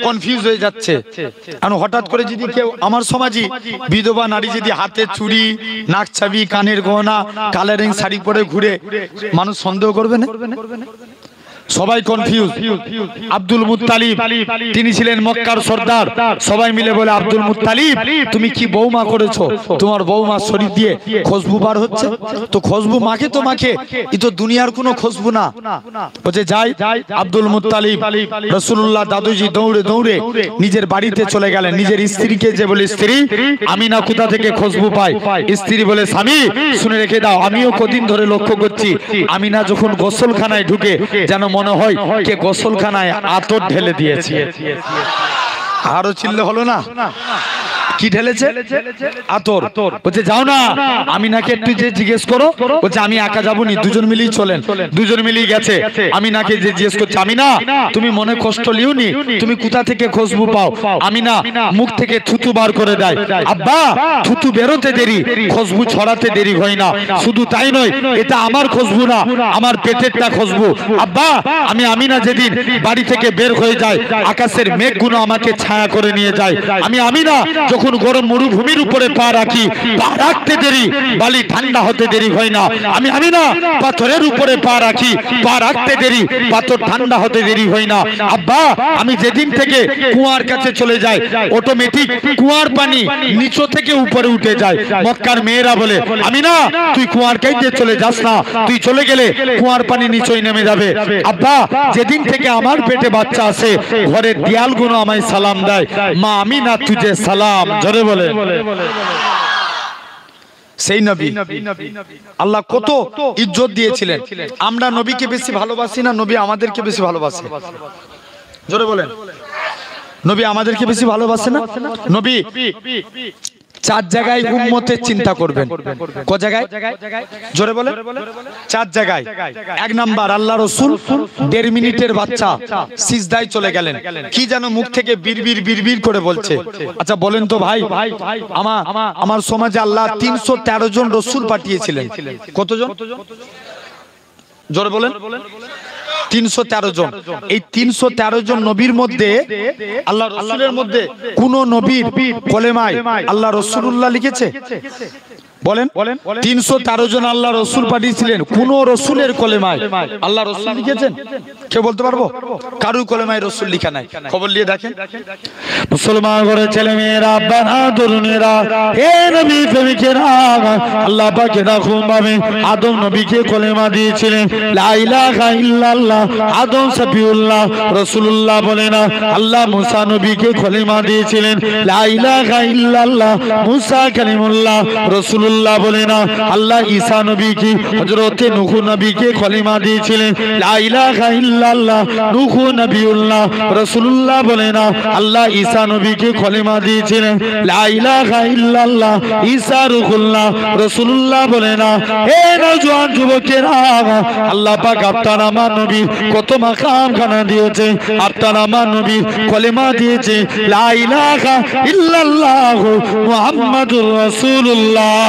কনফিউজ হয়ে যাচ্ছে। আর হঠাৎ করে যদি কেউ আমার সমাজে বিধবা নারী যদি হাতে চুড়ি, নাক ছাবি, কানের গহনা, কালারিং শাড়ি পরে ঘুরে, মানুষ সন্দেহ করবে না? সবাই কনফিউজ। আব্দুল মুত্তালিব তিনি ছিলেন মক্কার সর্দার। সবাই মিলে বলে, আব্দুল মুত্তালিব তুমি কি বৌমা করেছো? তোমার বৌমা শরীর দিয়ে খুশবু বার হচ্ছে। তো খুশবু মাখে তো মাখে, এ তো দুনিয়ার কোনো খুশবু না। বলছে যাই। আব্দুল মুত্তালিব রাসূলুল্লাহ দাদুজি দৌড়ে দৌড়ে নিজের বাড়িতে চলে গেলেন। নিজের স্ত্রীকে যে বলে, স্ত্রী আমিনা কোথা থেকে খুশবু পায়? স্ত্রী বলে, স্বামী শুনে রেখে দাও, আমিও কদিন ধরে লক্ষ্য করছি আমিনা যখন গোসলখানায় ঢুকে যেন মনে হয় কে গোসলখানায় আতর ঢেলে দিয়েছে। আরো চিল্লে হলো না? কি ঢেলেছে? আতর। বলছে যাও না, আমি নাকি একটু যে জিজ্ঞেস করো। বলছে আমি একা যাবনি, দুজন মিলেই চলেন। দুজন মিলেই গেছে। আমি নাকি যে জিজ্ঞেস করছে, আমি না তুমি মনে কষ্ট লিওনি, তুমি কোথা থেকে খুশবু পাও? আমি না মুখ থেকে থুতু বার করে দেয়। আব্বা থুতু বেরোতে দেরি, খুশবু ছড়াতে দেরি হয় না। শুধু তাই নয়, এটা আমার খুশবু না, আমার পেটেরটা খুশবু। আব্বা আমি না যেদিন বাড়ি থেকে বের হয়ে যায়, আকাশের মেঘগুলো আমাকে ছায়া করে নিয়ে যায়। আমি না যখন গরম মরুভূমির উপরে পা রাখি, পা রাখতে দেরি, বালি ঠান্ডা হতে দেরি হয় না। আমি না পাথরের উপরে পা রাখি, পা রাখতে দেরি, পাথর ঠান্ডা হতে দেরি হয় না। আব্বা আমি যেদিন থেকে কুয়ার কাছে চলে যাই, অটোমেটিক কুয়ার পানি নিচু থেকে উপরে উঠে যায়। মক্কার মেয়েরা বলে, আমি না তুই কুয়ার কাছে চলে যাস না, তুই চলে গেলে কুয়ার পানি নিচই নেমে যাবে। আব্বা যেদিন থেকে আমার পেটে বাচ্চা আছে, ঘরের দেয়ালগুলো আমায় সালাম দেয়, মা আমি না তুঝে সালাম। জোরে বলে। সেই নবী আল্লাহ কত ইজ্জত দিয়েছিলেন। আমরা নবীকে বেশি ভালোবাসি না নবী আমাদেরকে বেশি ভালোবাসে? জোরে বলেন। নবী আমাদেরকে বেশি ভালোবাসে না? নবী 4 জায়গায় উম্মতের চিন্তা করবেন। ক জায়গায়? জোরে বলেন। 4 জায়গায়। 1 নাম্বার আল্লাহ রাসূল 1.5 মিনিটের বাচ্চা সিজদায় চলে গেলেন, কি যেন মুখ থেকে বিড়বিড় বিড়বিড় করে বলছে। আচ্ছা বলেন তো ভাই, আমার সমাজে আল্লাহ 313 জন রাসূল পাঠিয়েছিলেন। কতজন? জোরে বলেন। 313 জন। এই 313 জন নবীর মধ্যে, আল্লাহ রাসূলের মধ্যে কোন নবীর কলেমায় আল্লাহ রাসূলুল্লাহ লিখেছে? বলেন। 313 জন আল্লাহ রাসূল পাঠিয়েছিলেন, কোন রাসূলের কলেমায় আল্লাহ রাসূল লিখেছেন? কেউ বলতে পারবো? কারুর কলেমায় রাসূল লেখা নাই। খবর নিয়ে দেখেন। মুসলমান ঘরের ছেলে মেয়েরা, আব্বারা, তরুণেরা, হে নবী প্রেমিকেরা, আল্লাহ পাকের রাখুন ভাবে আদম নবীকে কলেমা দিয়েছিলেন, লা ইলাহা ইল্লাল্লাহ। আদম সফিউল্লাহ রাসূলুল্লাহ বলে না। আল্লাহ মুসা নবীকে কলেমা দিয়েছিলেন, লা ইলাহা ইল্লাল্লাহ। মুসা কালিমুল্লাহ রাসূলুল্লাহ বলে না। আল্লাহ ঈসা নবীকে, হযরতে নূহ নবীকে কলেমা দিয়েছিলেন, লা ইলাহা ইল্লাল্লাহ। নূহ নবিউল্লাহ রাসূলুল্লাহ বলে না। আল্লাহ ঈসা নবীকে কলেমা দিয়েছিলেন, লা ইলাহা ইল্লাল্লাহ। ঈসা রূহুল্লাহ রাসূলুল্লাহ বলে না। হে নওজোয়ান যুবকেরা, আল্লাহ পাক আপনার আমার নবী কত মাকাম খানা দিয়েছে। আপনার আমার নবী কলেমা দিয়েছে, লা ইলাহা ইল্লাল্লাহ মুহাম্মাদুর রাসূলুল্লাহ।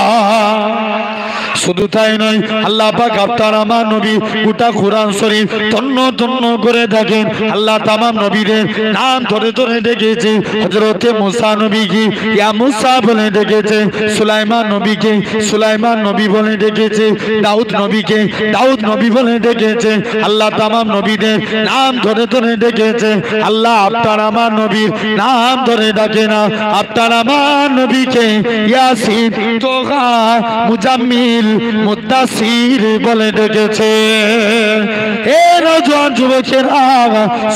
শুধু তাই নয়, আল্লাহ পাক আপনার আমার নবী গোটা কোরআন শরীফ তন্ন তন্ন করে দেখেন। আল্লাহ তামাম নবীদের নাম ধরে ধরে ডেকেছে। হযরতে মুসা নবীকে ইয়া মুসা বলে ডেকেছে, সুলাইমান নবীকে সুলাইমান নবী বলে ডেকেছে, দাউদ নবীকে দাউদ নবী বলে ডেকেছে। আল্লাহ তামাম নবীদের নাম ধরে ধরে ডেকেছে। আল্লাহ আপনার আমার নবীর নাম ধরে ডাকে না। আপনার আমার নবীকে ইয়াসিন, তোহা, মুজাম্মিল, মুদ্দাসির বলে ডেকেছে। হে নওজোয়ান যুবকেরা,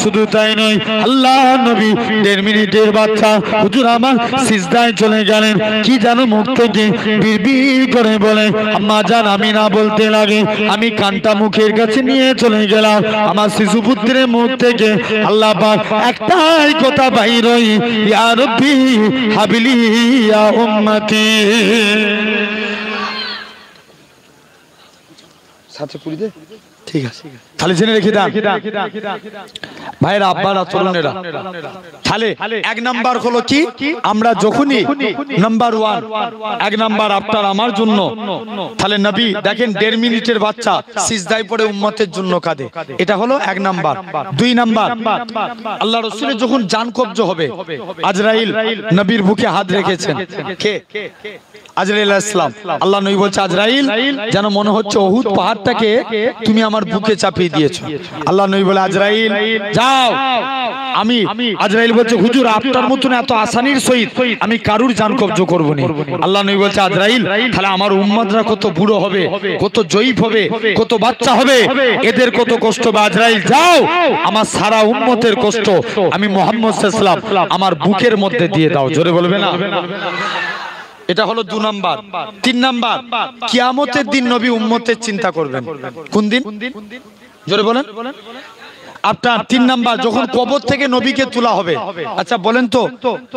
শুধু তাই নয়, আল্লাহ নবী 1.5 মিনিটের বাচ্চা হুজুর আমার সিজদায় চলে গেলেন, কি যেন মুখ থেকে বিড়বিড় করে বলে, আম্মা জান আমি না বলতে লাগে, আমি কানটা মুখের কাছে নিয়ে চলে গেলাম। আমার শিশু পুত্রের মুখ থেকে আল্লাহ পাক একটাই কথা বাইর হই, ইয়া রব্বি হাবলি ইয়া উম্মতি। সাথে পুরি দে, ঠিক আছে, তাহলে জেনে রেখে দেন ভাইরা, আব্বারা, তরুণেরা। তাহলে 1 নাম্বার হলো কি, আমরা যখনই নাম্বার 1, 1 নাম্বার আপনার আমার জন্য। তাহলে নবী দেখেন 1.5 মিনিটের বাচ্চা সিজদায় পড়ে উম্মতের জন্য কাঁদে, এটা হলো 1 নাম্বার। 2 নাম্বার, আল্লাহ রাসূলের যখন জান কবজ হবে, আজরাইল নবীর বুকে হাত রেখেছেন। কে? আজরাইল আলাইহিস সালাম। আল্লাহ নবী বলছে, আজরাইল যেন মনে হচ্ছে উহুদ পাহাড়টাকে তুমি আমার বুকে চাপিয়ে দিয়েছো। আল্লাহ নবী বলে, আজরাইল যাও। আমি আজরাইল বলছে, হুজুর আপনার মতন এত আসানির সহিত আমি কারুর জান কবজ করব না। আল্লাহ নবী বলছে, আজরাইল তাহলে আমার উম্মতরা কত বুড়ো হবে, কত জয়ীফ হবে, কত বাচ্চা হবে, এদের কত কষ্ট হবে। আজরাইল যাও, আমার সারা উম্মতের কষ্ট আমি মুহাম্মদ সাল্লাল্লাহু আলাইহি ওয়াসাল্লাম আমার বুকের মধ্যে দিয়ে দাও। জোরে বলবে না? এটা হলো 2 নাম্বার। 3 নাম্বার, কিয়ামতের দিন নবী উম্মতের চিন্তা করবেন। কোন দিন? জোরে বলেন। আপনার 3 নাম্বার যখন কবর থেকে নবীকে তোলা হবে। আচ্ছা বলেন তো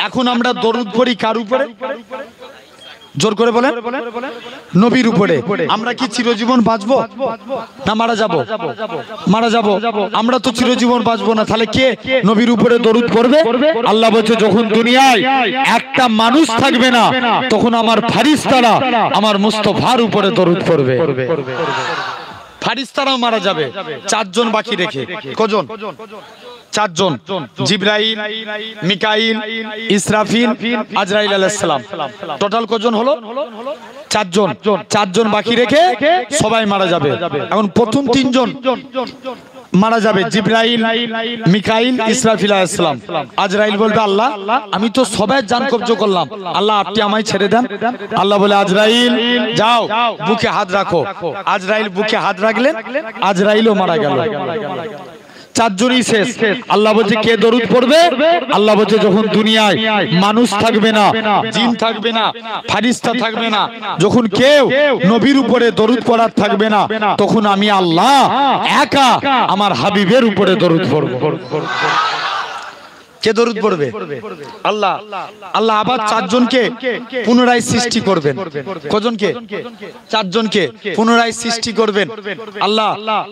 এখন আমরা দরুদ পড়ি কার উপরে? জোর করে বলেন। নবীর উপরে। আমরা কি চিরজীবন বাঁচবো না মারা যাব? মারা যাব। আমরা তো চিরজীবন বাঁচবো না, তাহলে কে নবীর উপরে দরুদ পড়বে? আল্লাহ বলছে যখন দুনিয়ায় একটা মানুষ থাকবে না তখন আমার ফারিস্তারা আমার মুস্তাফার উপরে দরুদ পড়বে। ফারিস্তারাও মারা যাবে 4 জন বাকি রেখে। কজন? 4 জন। জিবরাইল, মিকাইল, ইসরাফিল, আজরাইল আলাইহিস সালাম। টোটাল কজন হলো? 4 জন। 4 জন বাকি রেখে সবাই মারা যাবে। এখন প্রথম 3 জন মারা যাবে, জিবরাইল, মিকাইল, ইসরাফিল আলাইহিস সালাম। আজরাইল বলবে আল্লাহ আমি তো সবাই জান কবজ করলাম, আল্লাহ আপনি আমায় ছেড়ে দেন। আল্লাহ বলে আজরাইল যাও বুকে হাত রাখো। আজরাইল বুকে হাত রাখলেন, আজরাইলও মারা গেল। 4 জনই শেষ। আল্লাহ বলছে কে দরুদ পড়বে? আল্লাহ বলছে যখন দুনিয়ায় মানুষ থাকবে না, জিন থাকবে না, ফারিস্তা থাকবে না, যখন কেউ নবীর উপরে দরুদ পড়ার থাকবে না, তখন আমি আল্লাহ একা আমার হাবিবের উপরে দরুদ পড়ব। কে দরুদ পড়বে? আল্লাহ। আল্লাহ আবার 4 জনকে পুনরায় সৃষ্টি করবেন। কজনকে? 4 জনকে পুনরায় সৃষ্টি করবেন। আল্লাহ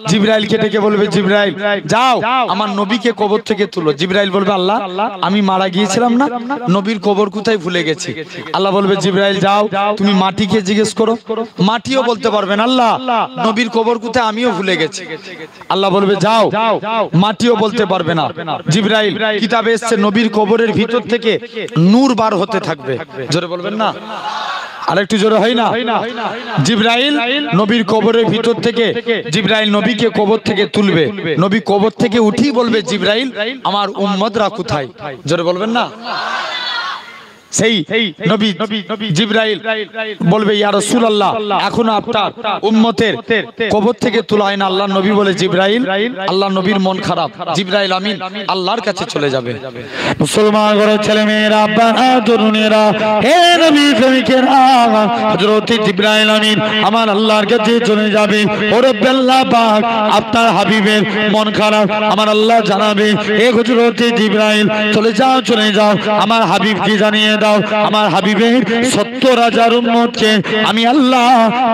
জিবরাইলকে ডেকে বলবে জিবরাইল যাও আমার নবীকে কবর থেকে তুলো। জিবরাইল বলবে আল্লাহ আমি মারা গিয়েছিলাম না, নবীর কবর কোথায় ভুলে গেছি। আল্লাহ বলবে জিবরাইল যাও তুমি মাটিকে জিজ্ঞেস করো। মাটিও বলতে পারবেন আল্লাহ নবীর কবর কোথায় আমিও ভুলে গেছি। আল্লাহ বলবে যাও, মাটিও বলতে পারবে না। জিবরাইল কিতাবে নবীর কবরের ভিতর থেকে নূর বার হতে থাকবে। জোরে বলবেন না, আরেকটু জোরে হয় না? জিবরাইল নবীর কবরের ভিতর থেকে জিবরাইল নবীকে কবর থেকে তুলবে। নবী কবর থেকে উঠি বলবে জিবরাইল আমার উম্মতরা কোথায়? জোরে বলবেন না। সেই নবী জিবরাইল বলবে ইয়া রাসূলুল্লাহ এখনো আপনার উম্মতের কবর থেকে তোলা হয় না। আল্লাহ নবী বলে জিবরাইল আল্লাহ নবীর মন খারাপ, জিবরাইল আমিন আল্লাহর কাছে চলে যাবে। মুসলমান ঘরের ছেলে মেয়েরা, আব্বারা, তরুণেরা, হে নবী প্রেমিকেরা, হযরত জিবরাইল আমিন আমার আল্লাহর কাছে চলে যাবে। ও রব্বে আল্লাহ পাক আপনার হাবিবের মন খারাপ আমার আল্লাহ জানাবে, হে হযরত জিবরাইল চলে যাও আমার হাবিবকে জানিয়ে দাও আমার হাবিবের 70,000 উম্মতকে আমি আল্লাহ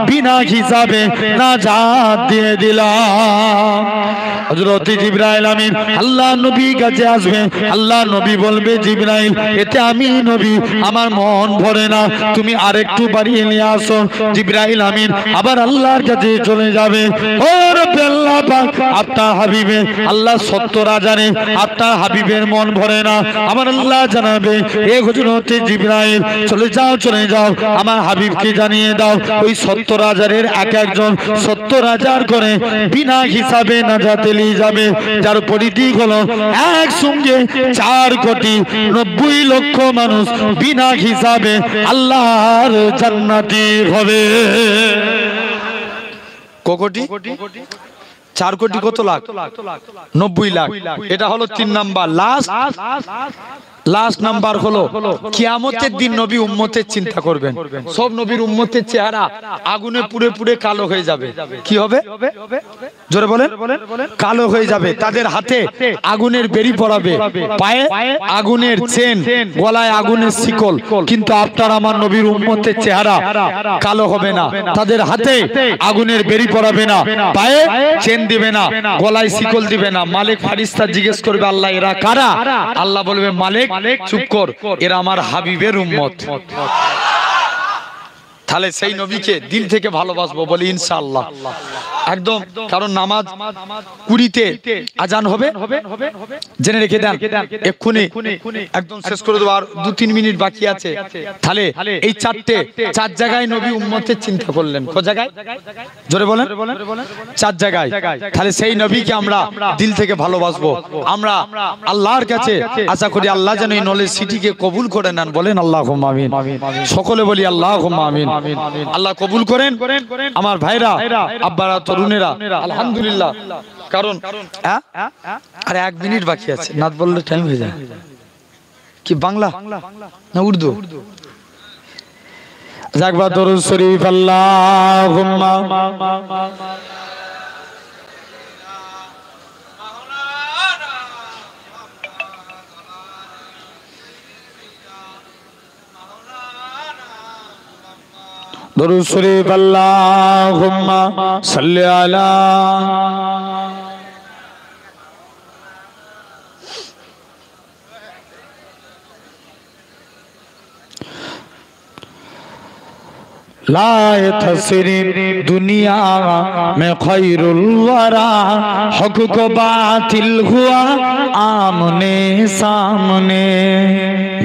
বিনা হিসাবে নাজাত দিয়ে দিলাম। হযরত জিবরাইল আমিন আল্লাহ নবী কাছে আসবে। আল্লাহ নবী বলবে জিবরাইল এতে আমি নবী আমার মন ভরে না, তুমি আরেকটু বাড়িয়ে নিয়ে আসো। জিবরাইল আমিন আবার আল্লাহর কাছে চলে যাবে। ও রব্বে আল্লাহ পাক আপনার হাবিবের আল্লাহ 70,000-এ আপনার হাবিবের মন ভরে না, আমার আল্লাহ জানাবে হে হযরত জিবরাইল চলে যাও আমার হাবিবকে জানিয়ে দাও ওই 70,000-এর এক একজন 70,000 করে বিনা হিসাবে নাজাতে নিয়ে যাবে, যার পরিধি হলো একসঙ্গে 4,90,00,000 মানুষ বিনা হিসাবে আল্লাহর জান্নাতি হবে। কোটি 4 কোটি কত লাখ? 90 লাখ। এটা হলো 3 নাম্বার লাস্ট নাম্বার হলো কিয়ামতের দিন নবী উম্মতের চিন্তা করবেন। সব নবীর উম্মতের চেহারা আগুনে পুড়ে পুড়ে কালো হয়ে যাবে। কি হবে? জোরে বলেন। কালো হয়ে যাবে। তাদের হাতে আগুনের বেরি পড়াবে, পায়ে আগুনের চেন, গলায় আগুনের শিকল। কিন্তু আপনার আমার নবীর উম্মতের চেহারা কালো হবে না। তাদের হাতে আগুনের বেরি পড়াবে না, পায়ে চেন দিবে না, গলায় শিকল দিবে না। মালিক ফারিস্তা জিজ্ঞেস করবে আল্লাহ এরা কারা? আল্লাহ বলবে মালিক চুপ কর, এরা আমার হাবিবের উম্মত। তাহলে সেই নবীকে দিল থেকে ভালোবাসবো বলি ইনশাআল্লাহ একদম। কারণ নামাজ 20-তে আজান হবে, জেনে রেখে দেন। এক্ষুনি একদম শেষ করে দেবো, আর 2-3 মিনিট বাকি আছে। তাহলে এই 4 জায়গায় নবী উম্মতের চিন্তা করলেন। কোন জায়গায়? জোরে বলেন। 4 জায়গায়। তাহলে সেই নবীকে আমরা দিল থেকে ভালোবাসবো। আমরা আল্লাহর কাছে আশা করি আল্লাহ যেন এই নলেজ সিটিকে কবুল করে নেন। বলেন আল্লাহুম্মা আমিন। সকলে বলি আল্লাহুম্মা আমিন। আল্লাহ কবুল করেন। আমার ভাইরা, আব্বারা, তরুণেরা আলহামদুলিল্লাহ। কারণ আর 1 মিনিট বাকি আছে, নাত বললে টাইম হয়ে যায়। কি বাংলা না উর্দু? জাগবা দরুদ শরীফ আল্লাহুম্মা দরুদ শরীফ আল্লাহুম্মা সাল্লি আলা लाए तस्रीर दुनिया में खैरुल वरा हक को बातिल हुआ आमने सामने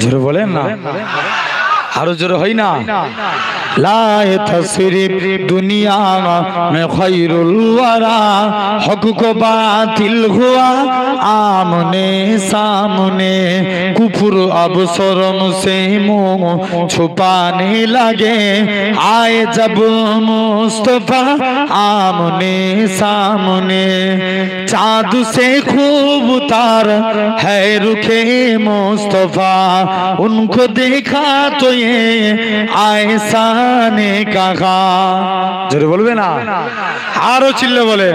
जोर बोले ना आरो जोर होई ना लाए तस्रीर दुनिया में खैरुल वरा हक को बातिल हुआ आमने सामने कुफर अब शर्म से मुंह छुपाने लगे आए जब मुस्तफा आमने सामने चाँद से खूब उतार है रुखे मुस्तफा उनको देखा तो ये आए साने कहा जरूर बोलबे ना आरो चिल्ले बोले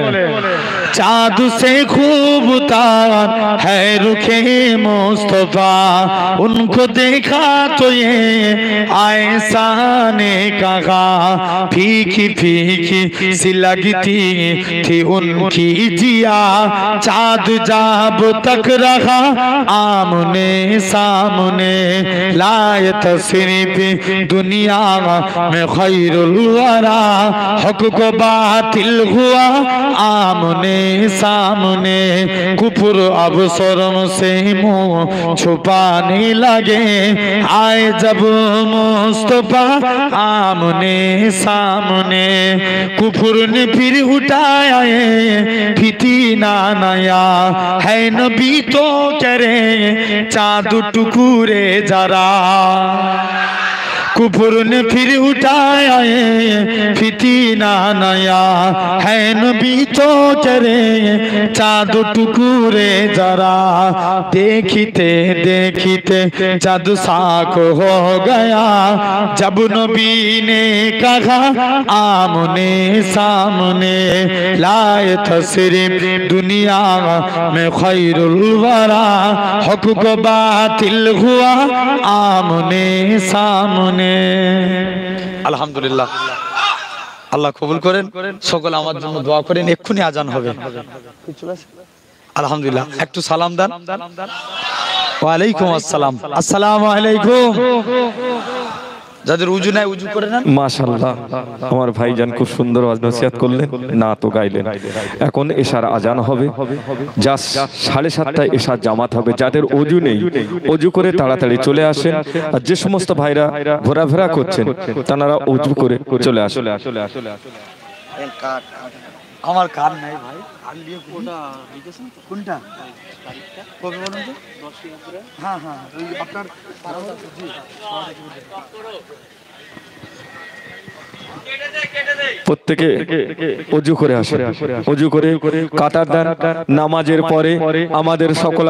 चाँद से खूब उतार है रुखे मुस्तफा उनको देखा तो ये आए साने कहा फीकी फीकी सी लगती थी उनकी जिया चाँद जाब तक रहा आमने सामने लाए तस्रीफ दुनिया में खैरुल वरा हक को बातिल हुआ आमने सामने कुफर अब शर्म से मुंह छुपाने लगे आए जब मुस्तफा आमने सामने कुफर ने फिर उठाया फिtina नया है नबी तो करे चाँद टुकुरे जरा कुफर ने फिर उठाया फिtina नया है नबी तो करे चाँद टुकुरे जरा देखते देखते चाँद साख हो गया जब नबी ने कहा आमने सामने लाए तस्रीफ दुनिया में खैरुल वरा हक को बातिल हुआ आमने सामने আলহামদুলিল্লাহ আল্লাহ কবুল করেন সকল আমার জন্য দোয়া করেন এক্ষুনি আজান হবে আলহামদুলিল্লাহ একটু সালাম দেন ওয়া আলাইকুম আসসালাম আসসালামু আলাইকুম যাদের উজু নাই উজু করে নেন মাশাআল্লাহ আমার ভাইজান খুব সুন্দর ওয়াজ নসিহত করলেন নাতও গাইলেন এখন এশার আজান হবে যা 7:30টায় এশার জামাত হবে যাদের ওযু নেই ওযু করে তাড়াতাড়ি চলে আসেন আর যে সমস্ত ভাইরা ঘোরাফেরা করছেন তারা ওযু করে চলে আসেন আমার কার নাই ভাই আর নিয়ে কোনটা লিখেছেন কোনটা তারিখটা কবে বলুন তো 10 এপ্রিল হ্যাঁ হ্যাঁ ওই আপনার জি প্রত্যেকে ওযু করে আসেন ওযু করে কাতার দেন নামাজের পরে আমাদের সকল